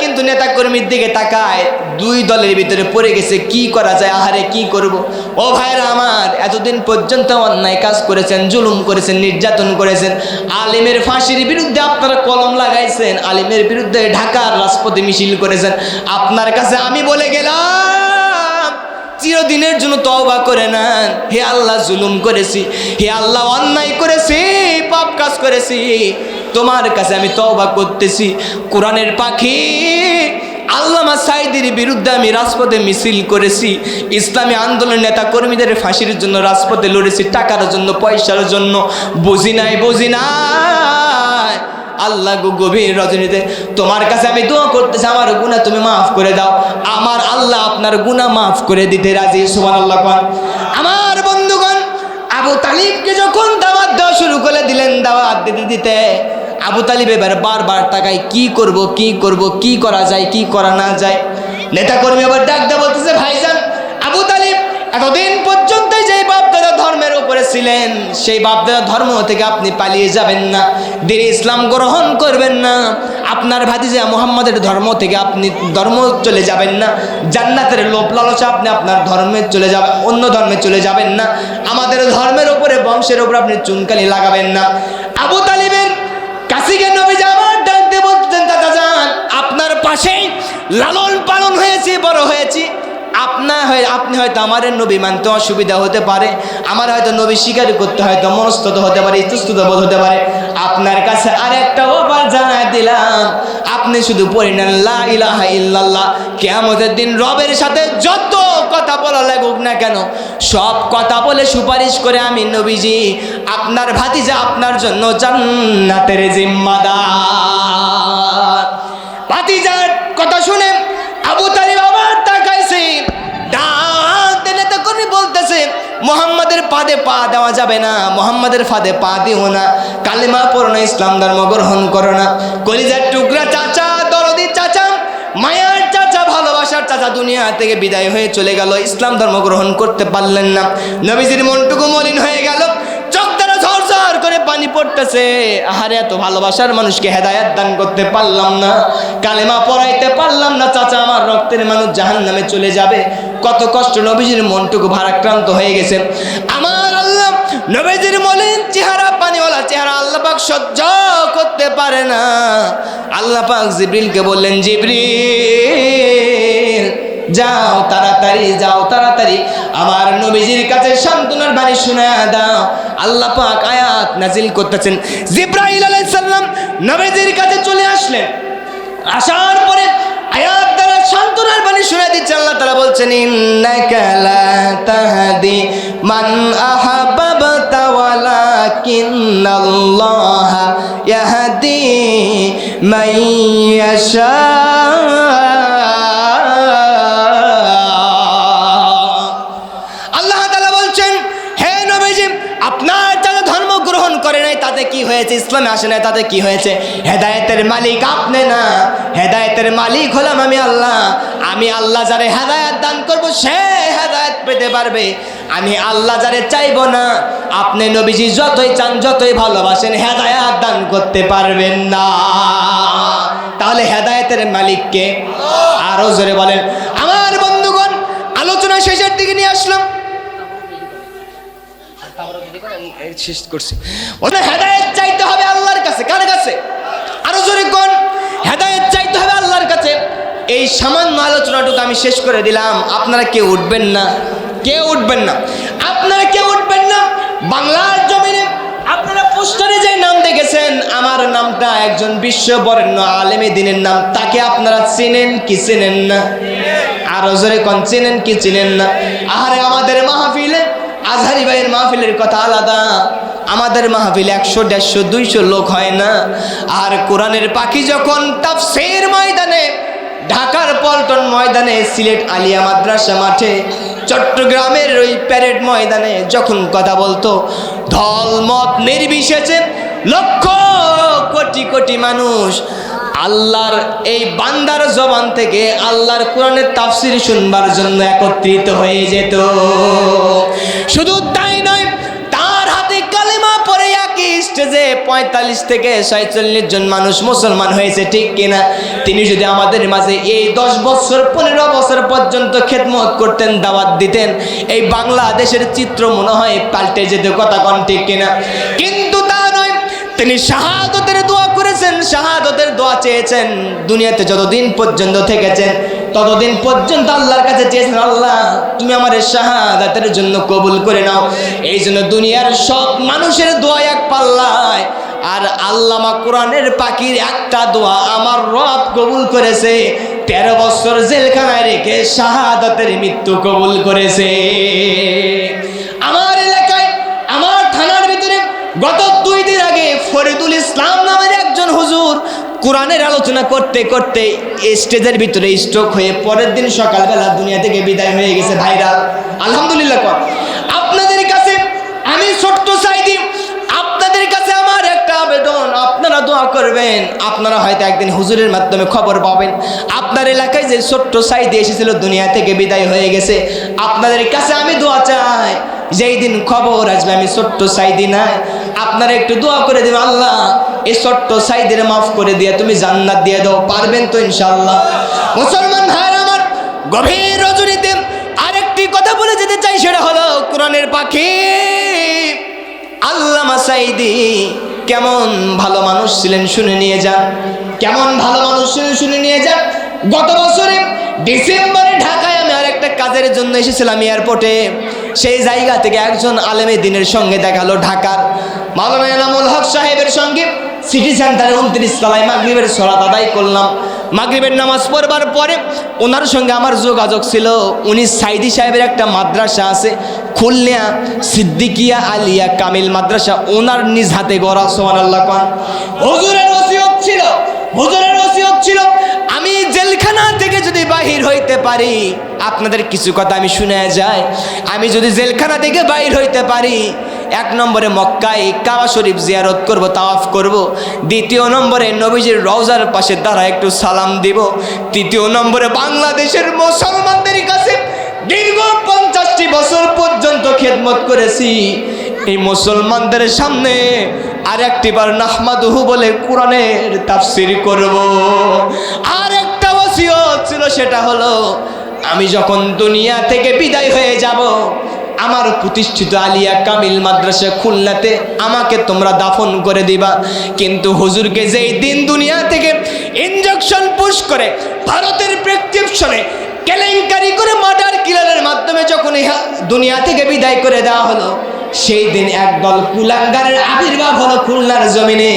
কিন্তু নেতাকর্মীর দিকে তাকায়, দুই দলের ভিতরে পড়ে গেছে। কি করা যায়, আহারে কি করব। ও ভাইরা আমার, এতদিন পর্যন্ত অন্যায় কাজ করেছেন, জুলুম করেছেন, নির্যাতন করেছেন, আলিমের ফাঁসির বিরুদ্ধে আপনারা কলম লাগাইছেন, আলিমের বিরুদ্ধে ঢাকার রাজপথে মিছিল করেছেন। আপনার কাছে আমি বলে গেলাম, চিরদিনের জন্য তওবা করে নেন। হে আল্লাহ, জুলুম করেছি, হে আল্লাহ, অন্যায় করেছি, পাপ কাজ করেছি, তোমার কাছে আমি তওবা করতেছি। কোরআনের পাখি আল্লামা সাঈদীর বিরুদ্ধে আমি রাজপথে মিছিল করেছি, ইসলামী আন্দোলন নেতা কর্মীদের ফাঁসির জন্য রাজপথে লড়েছি, টাকার জন্য, পয়সার জন্য। বুঝি নাই আল্লাহ গো, গভীর রজনীতে তোমার কাছে আমি দোয়া করতেছি, আমার গুনাহ তুমি মাফ করে দাও। আমার আল্লাহ আপনার গুনাহ মাফ করে দিতে রাজি। সুবহানাল্লাহ। আমার বন্ধুগণ, আবু তালিবকে যখন দাওয়াত দেওয়া শুরু করে দিলেন, দাওয়াত দিতে দিতে আবু তালিব এবার বারবার তাকায়, কি করব, কি করা যায়, কি করা না যায়। নেতাকর্মী আবার ডাক দিয়ে বলতেছে, ভাইজান আবু তালিব, এতদিন পর্যন্ত যেই বাপদাদা ধর্মের উপরে ছিলেন, সেই বাপদাদা ধর্ম থেকে আপনি পালিয়ে যাবেন না, দ্বীন ইসলাম গ্রহণ করবেন না, আপনার ভাতিজা মুহাম্মাদের ধর্ম থেকে আপনি ধর্ম চলে যাবেন না, জান্নাতের লোভ লালসা আপনি আপনার ধর্মে চলে যাবেন, অন্য ধর্মে চলে যাবেন না, আমাদের ধর্মের উপরে, বংশের উপরে আপনি চুনকালি লাগাবেন না। আবু তালিবের কাছে গিয়ে নবীজি আমার ডাক দিয়ে বলতেন, চাচা যান, আপনার পাশেই লালন পালন হয়েছি, বড় হয়েছি, আপনি আপনি হয়তো আমার নবী মানতে অসুবিধা হতে পারে, আমার হয়তো নবী স্বীকার করতে হয়তো মনস্তত হতে পারে, ইতস্তত বোধ হতে পারে। আপনার কাছে আরেকটা ওপার জানাই দিলাম, আপনি শুধু পড়ে নেন লা ইলাহা ইল্লাল্লাহ। কিয়ামতের দিন রবের সাথে যত কথা বলা লাগুক না কেন, সব কথা বলে সুপারিশ করে আমি নবীজি আপনার ভাতিজা আপনার জন্য জান্নাতের জিম্মাদার। ভাতিজার কথা শুনে আবু তালিব আবার তাকাইছে, ডাক দিলে তখন বলতেছে মুহাম্মাদের পাদে পা দেওয়া যাবে না, মুহাম্মাদের ফাঁদে পা দিও না, কালেমা পড়ো না, ইসলাম ধর্ম গ্রহণ করো না। কলিজার টুকরা চাচা, দরদি চাচা, মায়ার চাচা, ভালোবাসার চাচা দুনিয়া থেকে বিদায় হয়ে চলে গেল, ইসলাম ধর্ম গ্রহণ করতে পারলেন না। নবীজির মনটুকু মলিন হয়ে গেল, চোখ দ্বারা ঝরঝর করে পানি পড়তেছে। আহারে, এত ভালোবাসার মানুষকে হেদায়েত দান করতে পারলাম না, কালেমা পড়াইতে পারলাম না, চাচা আমার রক্তের মানুষ জাহান্নামে চলে যাবে। কত কষ্ট, নবীজির মনটুকু ভারাক্রান্ত হয়ে গেছে। আমার আল্লাহ নবীজির মলিন চেহারা, পানিওয়ালা চেহারা আল্লাহ পাক সহ্য করতে পারে না। আল্লাহ পাক জিবরিলকে বললেন, জিবরিল যাও তাড়াতাড়ি, যাও তাড়াতাড়ি আমার নবীজির কাছে সান্ত্বনার বাণী শোনায়া দাও। আল্লাহ পাক আয়াত নাজিল করতেছেন। জিবরাইল আলাইহিস সালাম নবীজির কাছে চলে আসলেন, আসার পরে আয়াত দ্বারা সান্ত্বনার বাণী শুনে দিচ্ছে। আল্লাহ তাআলা বলছেন, ইন্নাকা লা তাহদি মান আহাব্বাতা ওয়ালাকিন্নাল্লাহা ইয়াহদি মান ইয়াশা। আল্লাহ তাআলা বলছেন, হে নবীজি, আপনার যারা ধর্ম গ্রহণ করে নাই তাতে কি হয়েছে, ইসলামে আসে নাই তাতে কি হয়েছে? হেদায়েতের মালিক আপনি না, হেদায়েতের মালিক হলাম আমি আল্লাহ। আমি আল্লাহ যারে হেদায়েত দান করব সে হেদায়েত পেতে পারবে, আমি আল্লাহ যারে চাইব না, আপনি নবীজি যতই চান যতই ভালোবাসেন হেদায়েত দান করতে পারবেন না। তাহলে হেদায়েতের মালিক কে? আরো জোরে বলেন। আমার বন্ধুগণ, আলোচনা শেষের দিকে নিয়ে আসলাম, শেষ করছি। হেদায়েত চাইতে হবে আল্লাহর কাছে। কার কাছে? আরো জোরে কোন? হেদায়েত চাইতে হবে আল্লাহর কাছে। এই সামান্য আলোচনাটুকু আমি শেষ করে দিলাম। আপনারা কেউ উঠবেন না, কেউ উঠবেন না, আপনারা কেউ উঠবেন না। বাংলার জমিনে আপনারা পোস্টারে যে নাম দেখেছেন, আমার নামটা একজন বিশ্ববরেণ্য আলেমে দ্বীনের নাম। তাকে আপনারা চেনেন কি চেনেন না? আরো জোরে কোন, চেনেন কি চেনেন না? আরে আমাদের মাহফিলে, আজহারি ভাইয়ের মাহফিলের কথা আলাদা, আমাদের মাহফিলে 100, 150, 200 লোক হয় না। আর কোরআনের পাখি যখন তাফসীর ময়দানে, ঢাকার পল্টন ময়দানে, সিলেট আলিয়া মাদ্রাসা মাঠে, চট্টগ্রামের ওই প্যারেড ময়দানে যখন কথা বলতো, ধলমত নির্বিশেষে লক্ষ কোটি কোটি মানুষ আল্লাহর এই বান্দার জবান থেকে আল্লাহর কোরআনের তাফসীর শুনবার জন্য একত্রিত হয়ে যেত। শুধু তাই নয়, তার হাতে কালেমা পড়ে একই স্টেজে 45 থেকে 47 জন মানুষ মুসলমান হয়েছে, ঠিক কিনা? তিনি যদি আমাদের মাঝে এই 10 বছর 15 বছর পর্যন্ত খেদমত করতেন, দাওয়াত দিতেন, এই বাংলাদেশের চিত্র মনে হয় পাল্টে যেত। কথা কোন ঠিক কিনা? কিন্তু তা নয়, তিনি শাহাদতের দোয়া করেছেন, শাহাদতের দোয়া চেয়েছেন। দুনিয়াতে যতদিন পর্যন্ত থেকেছেন ততদিন পর্যন্ত আল্লাহর কাছে চেয়েছেন, আল্লাহ তুমি আমার শাহাদাতের জন্য কবুল করে নাও। এই জন্য দুনিয়ার সব মানুষের দোয়া এক পাল্লায়, আর আল্লামা কোরআনের পাখির একটা দোয়া আমার রব কবুল করেছে। 13 বছর জেলখানায় রেখে শাহাদাতের মৃত্যু কবুল করেছে। আমার এলাকায়, আমার থানার ভিতরে গত 2 দিন আগে ফরিদুল ইসলাম নামের একজন হুজুর কোরআনের আলোচনা করতে করতে স্টেজের ভিতরে স্ট্রোক হয়ে পরের দিন সকালবেলা দুনিয়া থেকে বিদায় হয়ে গেছে। ভাইরা আলহামদুলিল্লাহ। আপনাদের কাছে আমি ছোট্ট সাইদি, আপনাদের কাছে আমার একটা আবেদন, আপনারা দোয়া করবেন। আপনারা হয়তো একদিন হুজুরের মাধ্যমে খবর পাবেন আপনার এলাকায় যে ছোট্ট সাইদি এসেছিল দুনিয়া থেকে বিদায় হয়ে গেছে। আপনাদের কাছে আমি দোয়া চাই, যেই দিন খবর আসবে আমি ছোট্ট সাইদি নাই, আপনারা একটু দোয়া করে দেবেন, আল্লাহ এই ছোট্ট সাইদের মাফ করে দিয়ে তুমি জান্নাত দিয়ে দাও। পারবেন তো ইনশাআল্লাহ? মুসলমান ভাইরা আমার, গভীর রজনীতে আরেকটি কথা বলে যেতে চাই, সেটা হলো কোরআনের পাখি আল্লামা সাইদি কেমন ভালো মানুষ ছিলেন শুনে নিয়ে যান। কেমন ভালো মানুষ ছিলেন শুনে নিয়ে যান। গত বছরে ডিসেম্বরে ঢাকায় আমি আরেকটা একটা কাজের জন্য এসেছিলাম এয়ারপোর্টে। সেই জায়গা থেকে একজন আলেমে দিনের সঙ্গে দেখা হলো, ঢাকার মাওলানা এনামুল হক সাহেবের সঙ্গে। সিটি সেন্টারে 29 তলায় মাগরিবের সালাত আদায় করলাম। মাগরিবের নামাজ পড়বার পরে ওনার সঙ্গে আমার যোগাযোগ ছিল। উনি সাইদি সাহেবের একটা মাদ্রাসা আছে খুলনা, সিদ্দিকিয়া আলিয়া কামিল মাদ্রাসা, ওনার নিজ হাতে গড়া। সুবহানাল্লাহ। হুজুরের ওসিয়ত ছিল, হুজুরের ওসিয়ত ছিল আমি জেলখানা থেকে যদি বাহির হইতে পারি, আপনাদের কিছু কথা আমি শুনে যাই, আমি যদি জেলখানা থেকে বাহির হইতে পারি, 1 নম্বরে মক্কায় কাবা শরীফ জিয়ারত করব, তাওয়াফ করব। 2 নম্বরে নবীজির রওজার পাশে দাঁড়া একটু সালাম দিব। 3 নম্বরে বাংলাদেশের মুসলমানদের কাছে দীর্ঘ 50টি বছর পর্যন্ত খেদমত করেছি, এই মুসলমানদের সামনে আর একটিবার নাহমাদুহু বলে কোরআনের তাফসীর করব। আর একটা ওসিয়ত ছিল, সেটা হলো আমি যখন দুনিয়া থেকে বিদায় হয়ে যাব, আমার প্রতিষ্ঠিত আলিয়া কামিল মাদ্রাসা খুলনাতে আমাকে তোমরা দাফন করে দিবা। কিন্তু হুজুরকে যেই দিন দুনিয়া থেকে ইনজেকশন পুশ করে ভারতের প্রেসক্রিপশনে কেলেঙ্কারি করে মার্ডার কিলারের মাধ্যমে যখন দুনিয়া থেকে বিদায় করে দেওয়া হলো, সেই দিন একদল কুলাঙ্গারের আবির্ভাব হলো খুলনার জমিনে।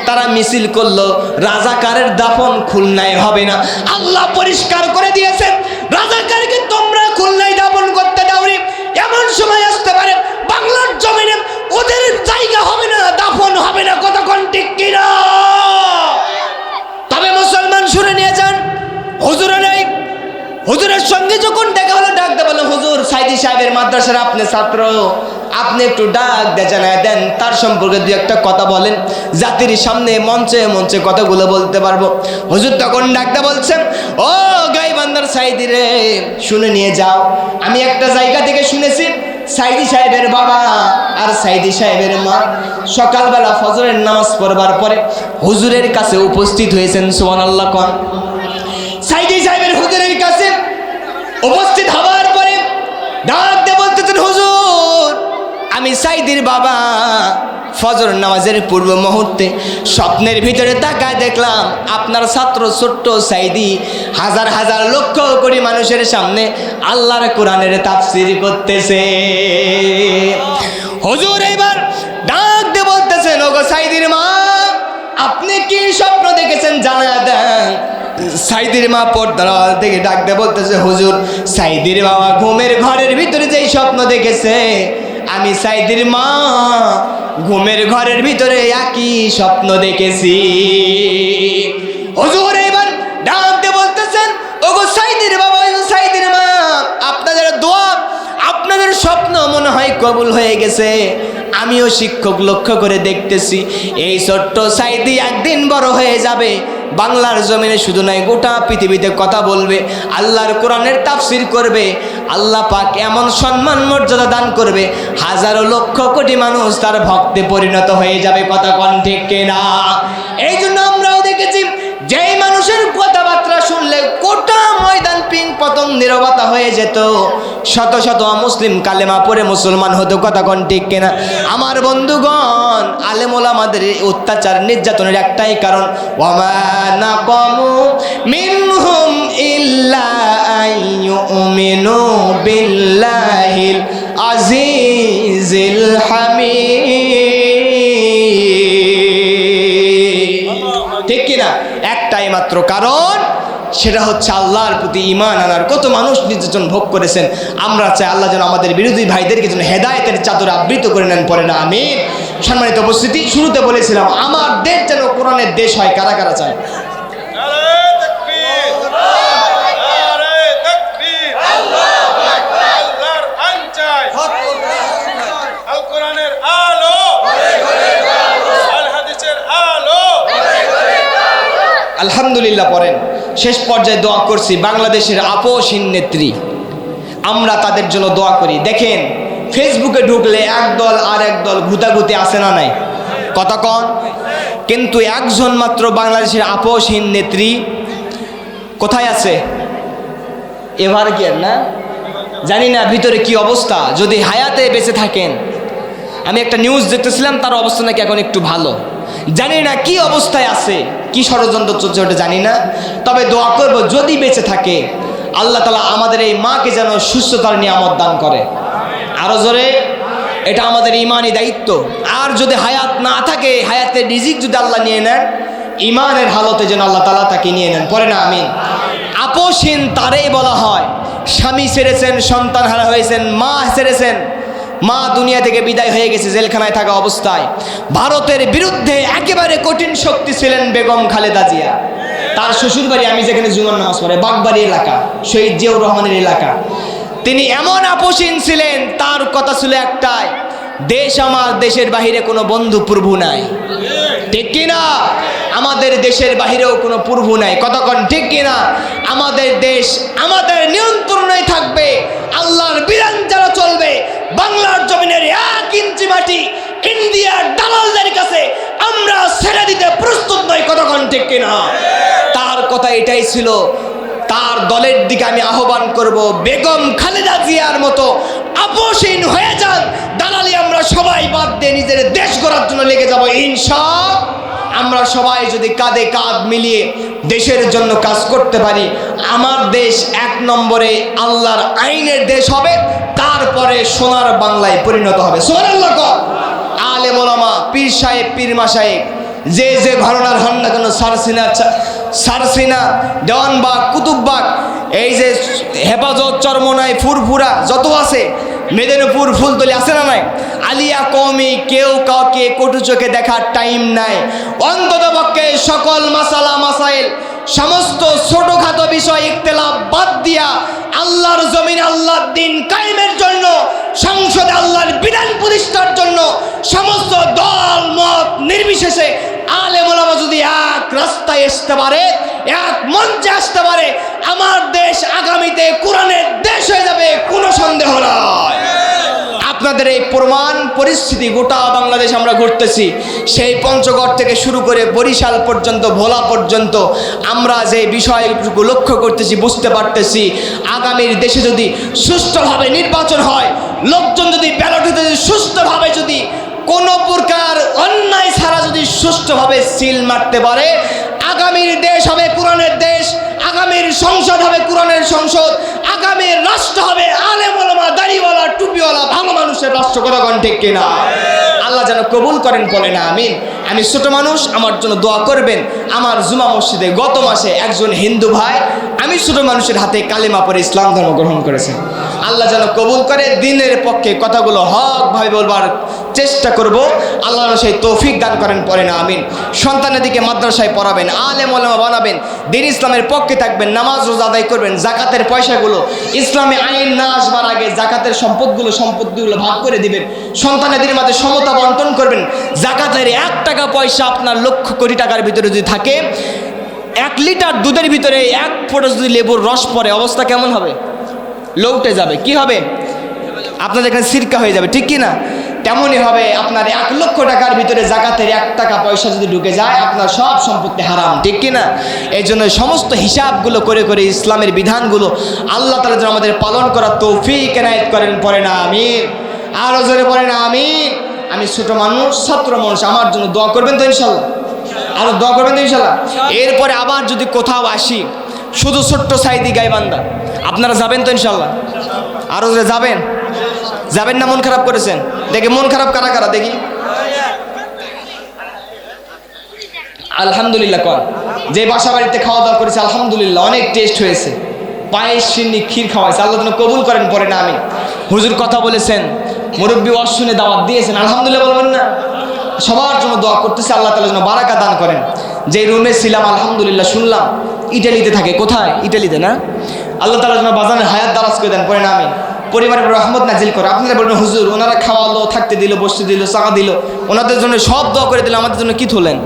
তারা মিছিল করলো, রাজাকারের দাফন খুলনায় হবে না। আল্লাহ পরিষ্কার করে দিয়েছেন, রাজাকারকে তোমরা খুলনায় দাফন করতে দাওনি। এমন সময় আসতে পারে বাংলার জমিনে ওদের জায়গা হবে না, দাফন হবে না। কতক্ষণ ঠিক কিনা? তবে মুসলমান শুনে নিয়ে যান, হুজুরে নেই। হুজুরের সঙ্গে যখন দেখা হলো, ডাক দে বলে, হুজুর সাইদি সাহেবের মাদ্রাসার আপনি ছাত্র, আপনি একটু ডাক দে জানায় দেন, তার সম্পর্কে 2-1টা কথা বলেন, জাতির সামনে মঞ্চে মঞ্চে কথাগুলো বলতে পারবো। হুজুর তখন ডাকতে বলছেন, ও গাইবান্ধার সাইদি রে, শুনে নিয়ে যাও। আমি একটা জায়গা থেকে শুনেছি, সাইদি সাহেবের বাবা আর সাইদি সাহেবের মা সকালবেলা ফজরের নামাজ পড়বার পরে হুজুরের কাছে উপস্থিত হয়েছেন। সুবহানাল্লাহ। কোন সাইদি সাহেবের হুজুরের কাছে উপস্থিত হওয়ার পরে ডাক দিয়ে বলতেছেন, হুজুর আমি সাইদির বাবা, ফজর নামাজের পূর্ব মুহূর্তে স্বপ্নের ভিতরে তাকায় দেখলাম আপনার ছাত্র ছোট্ট সাইদি হাজার হাজার লক্ষ কোটি মানুষের সামনে আল্লাহর কোরআনের তাফসীর করতেছে। হুজুর এবার ডাক দিয়ে বলতেছেন, ওগো সাইদির মা, আপনি কি স্বপ্ন দেখেছেন জানায়া দেন। সাইদির মা পর্দার থেকে ডাক দিয়ে বলতেছে, হুজুর সাইদির বাবা ঘুমের ঘরের ভিতরে যেই স্বপ্ন দেখেছে, আমি সাইদির মা ঘুমের ঘরের ভিতরে একই স্বপ্ন দেখেছি। হুজুর এবার ডাক দিয়ে বলতেছেন, ওগো সাইদির বাবা, সাইদির মা, আপনাদের দোয়া, আপনাদের স্বপ্ন মনে হয় কবুল হয়ে গেছে। আমিও শিক্ষক লক্ষ্য করে দেখতেছি, এই ছোট্ট সাইদি একদিন বড় হয়ে যাবে, বাংলার জমিনে শুধু নয় গোটা পৃথিবীতে কথা বলবে, আল্লাহর কোরআনের তাফসীর করবে। আল্লাহ পাক এমন সম্মান মর্যাদা দান করবে, হাজারো লক্ষ কোটি মানুষ তার ভক্তে পরিণত হয়ে যাবে। কথা কোন ঠিক কিনা? এই জন্য আমরাও দেখেছি, যেই মানুষের কথাবার্তা শুনলে গোটা ময়দান পিং পতং নীরবতা হয়ে যেত, শত শত মুসলিম কালেমা পড়ে মুসলমান হতো। কথা কোন ঠিক কিনা? আমার বন্ধুগণ, আলেম ওলামাদের অত্যাচার নির্যাতনের একটাই কারণ, ওয়ামা নাকামু মিনহুম ইল্লা আইয়ুমিনু বিল্লাহিল আজিজিল হামিদ। ঠিক কিনা? একটাই মাত্র কারণ, সেটা হচ্ছে আল্লাহর প্রতি ঈমান আনার। কত মানুষ নির্যাতন ভোগ করেছেন। আমরা চাই আল্লাহ যেন আমাদের বিরোধী ভাইদেরকে যেন হেদায়েতের চাদরে আবৃত করে নেন, পড়ে না আমিন। সম্মানিত উপস্থিতি, শুরুতে বলেছিলাম আমার দেশ যেন কোরআনের দেশ হয়। কারা কারা চায়? আলহামদুলিল্লাহ পড়েন। শেষ পর্যায়ে দোয়া করছি বাংলাদেশের আপোষহীন নেত্রী, আমরা তাদের জন্য দোয়া করি। দেখেন ফেসবুকে ঢুকলে একদল আর একদল ঘুতাঘুতি আসে না নাই? কতক্ষণ? কিন্তু একজন মাত্র বাংলাদেশের আপোষহীন নেত্রী কোথায় আছে? এভার কি না জানি না ভিতরে কি অবস্থা, যদি হায়াতে বেঁচে থাকেন। আমি একটা নিউজ দেখতেছিলাম, তার অবস্থা নাকি এখন একটু ভালো। জানি না কি অবস্থায় আছে, কি ষড়যন্ত্র চলছে ওটা জানি না। তবে দোয়া করব যদি বেঁচে থাকে আল্লাহ তাআলা আমাদের এই মাকে যেন সুস্থতার নিয়ামত দান করে। আরো জোরে, এটা আমাদের ইমানি দায়িত্ব। আর যদি হায়াত না থাকে, হায়াতের রিজিক যদি আল্লাহ নিয়ে নেন, ইমানের হালতে যেন আল্লাহ তাআলা তাকে নিয়ে নেন। পরে না আমিন। আপোষহীন তারেই বলা হয় স্বামী ছেড়েছেন, সন্তান হারা হয়েছেন, মা ছেড়েছেন, মা দুনিয়া থেকে বিদায় হয়ে গেছে জেলখানায় থাকা অবস্থায়। ভারতের বিরুদ্ধে একেবারে কঠিন শক্তি ছিলেন বেগম খালেদা জিয়া। তার শ্বশুর বাড়ি, আমি যেখানে জুমার নামাজ পড়ে, বাগবাড়ি এলাকা, শহীদ জিয়াউর রহমানের এলাকা। তিনি এমন আপোষহীন ছিলেন, তার কথা ছিল একটাই, দেশ আমার, দেশের বাহিরে কোনো বন্ধু প্রভু নাই। ঠিক কিনা? আমাদের দেশের বাহিরেও কোনো প্রভু নাই। কতক্ষণ ঠিক কিনা? আমাদের দেশ আমাদের নিয়ন্ত্রণে থাকবে, আল্লাহর বিধান যারা চলবে। বাংলার জমিনের 1 ইঞ্চি মাটি ইন্ডিয়ার দালালদের কাছে আমরা ছেড়ে দিতে প্রস্তুত নই। কতক্ষণ ঠিক কিনা? তার কথা এটাই ছিল। তার দলের দিকে আমি আহ্বান করব, বেগম খালেদা জিয়ার মতো আপোষহীন হয়ে যান। দালালি আমরা সবাই বাদ দিয়ে নিজের দেশ গড়ার জন্য লেগে যাব ইনশাআল্লাহ। আমরা সবাই যদি কাঁধে কাঁধ মিলিয়ে দেশের জন্য কাজ করতে পারি, আমার দেশ 1 নম্বরে আল্লাহর আইনের দেশ হবে, তারপরে সোনার বাংলায় পরিণত হবে। সুবহানাল্লাহ। আলেম ওলামা, পীর সাহেব, পীর মাশায়েখ, যে যে ঘরানার হন না কেন, সারসিনা, দেওয়ানবাগ, কুতুববাগ, এই যে হেফাজত, চরমনাই, ফুরফুরা যত আছে, মেদিনীপুর, ফুলতলি আছে না নাই, আলিয়া কওমি, কেউ কাউকে কটু চোখে দেখার টাইম নাই। অন্ততপক্ষে সকল মাসালা মাসাইল, সমস্ত ছোটখাটো বিষয় ইখতিলাফ বাদ দিয়া আল্লাহর জমিনে আল্লাহর দিন কায়েমের জন্য, সংসদে আল্লাহর বিধান প্রতিষ্ঠার জন্য সমস্ত দল মত নির্বিশেষে আলেম ওলামা যদি এক রাস্তায় আসতে পারে, এক মঞ্চে আসতে পারে, আমার দেশ আগামীতে কোরআনের দেশ হয়ে যাবে, কোনো সন্দেহ নাই। আপনাদের এই প্রমাণ পরিস্থিতি গোটা বাংলাদেশ আমরা ঘুরতেছি, সেই পঞ্চগড় থেকে শুরু করে বরিশাল পর্যন্ত, ভোলা পর্যন্ত আমরা যে বিষয়গুলো লক্ষ্য করতেছি, বুঝতে পারতেছি, আগামীর দেশে যদি সুষ্ঠুভাবে নির্বাচন হয়, লোকজন যদি ব্যালটে যদি সুষ্ঠুভাবে, যদি কোনো প্রকার অন্যায় ছাড়া যদি সুষ্ঠুভাবে সিল মারতে পারে, আগামীর দেশ হবে কোরআনের দেশ, আগামীর সংসদ হবে কোরআনের সংসদ, আগামীর রাষ্ট্র হবে আলেম ওলামা, দাড়িওয়ালা, টুপিওয়ালা, ভালো মানুষের রাষ্ট্র। কতক্ষণ ঠিক কিনা? আল্লাহ যেন কবুল করেন, বলে না আমিন। আমি ছোট মানুষ, আমার জন্য দোয়া করবেন। আমার জুমা মসজিদে গত মাসে একজন হিন্দু ভাই, আমি ছোট মানুষের হাতে কালেমা পড়ে ইসলাম ধর্ম গ্রহণ করেছেন। আল্লাহ যেন কবুল করে, দিনের পক্ষে কথাগুলো হক ভাবে বলবার চেষ্টা করব। আল্লাহ সেই তৌফিক দান করেন, পড়ে না আমিন। সন্তানের দিকে মাদ্রাসায় পড়াবেন, আলেম ওলামা বানাবেন, দিন ইসলামের পক্ষে থাকবেন, নামাজ রোজা আদায় করবেন, জাকাতের পয়সাগুলো, ইসলামী আইন না আসবার আগে জাকাতের সম্পদগুলো ভাগ করে দিবেন, সন্তানেদের মাঝে সমতা বন্টন করবেন। জাকাতের 1 টাকা পয়সা আপনার লক্ষ কোটি টাকার ভিতরে যদি থাকে, 1 লিটার দুধের ভিতরে 1 ফোঁটা যদি লেবুর রস পড়ে, অবস্থা কেমন হবে? লৌটে যাবে। কি হবে? আপনাদের এখানে সিরকা হয়ে যাবে, ঠিক কি না? তেমনই হবে, আপনার 1 লক্ষ টাকার ভিতরে জাকাতের 1 টাকা পয়সা যদি ঢুকে যায়, আপনার সব সম্পত্তি হারাম, ঠিক কি না? এই জন্য সমস্ত হিসাবগুলো করে করে ইসলামের বিধানগুলো আল্লাহ তাআলা যেন আমাদের পালন করার তৌফিক এনায়েত করেন, পড়ে না আমিন। আরো জোরে পড়ে না আমিন। আমি ছোট মানুষ, ছাত্র মানুষ, আমার জন্য দোয়া করবেন তো ইনশাল্লাহ? আরো দোয়া করবেন তো ইনশাল্লাহ? এরপরে আবার যদি কোথাও আসি, শুধু ছোট্ট সাইদি গাইবান্ধা, আপনারা যাবেন তো ইনশাল্লাহ? আরো জোরে যাবেন? যাবেন না? মন খারাপ করেছেন? দেখি মন খারাপ কারা কারা, দেখি। আলহামদুলিল্লাহ কর। যে বাসা বাড়িতে খাওয়া দাওয়া করেছে, আলহামদুলিল্লাহ অনেক টেস্ট হয়েছে, পায়েস, সিন্নি, ক্ষীর খাওয়াইছে, আল্লাহ যেন কবুল করেন, পড়ে না আমি। হুজুর কথা বলেছেন, মুরব্বী ওয়াজ শুনে দাওয়াত দিয়েছেন, আলহামদুলিল্লাহ বলবেন না? সবার জন্য দোয়া করতেছে, আল্লাহ তাআলা যেন বারাকা দান করেন। যে রুমে ছিলাম, আলহামদুলিল্লাহ শুনলাম ইটালিতে থাকে। কোথায়? ইটালিতে না? আল্লাহ তাআলা যেন বাজানের হায়াত দারাজ করে দেন, পড়ে না আমি। পরিবারের রহমত নাজিল করে। আপনারা বলবেন হুজুর, ওনারা খাওয়ালো, থাকতে দিল, বসতে দিল, চা দিল, ওনাদের জন্য সব দোয়া করে দিল, আমাদের জন্য কি থলেন?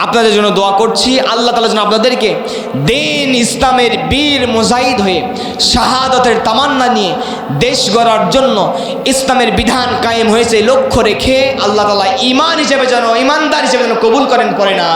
আপনাদের জন্য দোয়া করছি, আল্লাহ তাআলা যেন আপনাদেরকে দিন ইসলামের বীর মুজাহিদ হয়ে শাহাদাতের তামান্না নিয়ে দেশ গড়ার জন্য, ইসলামের বিধান কায়েম হয়েছে লক্ষ্য রেখে, আল্লাহ তাআলা ঈমান হিসেবে যেন, ঈমানদার হিসেবে যেন কবুল করেন, পড়ে না।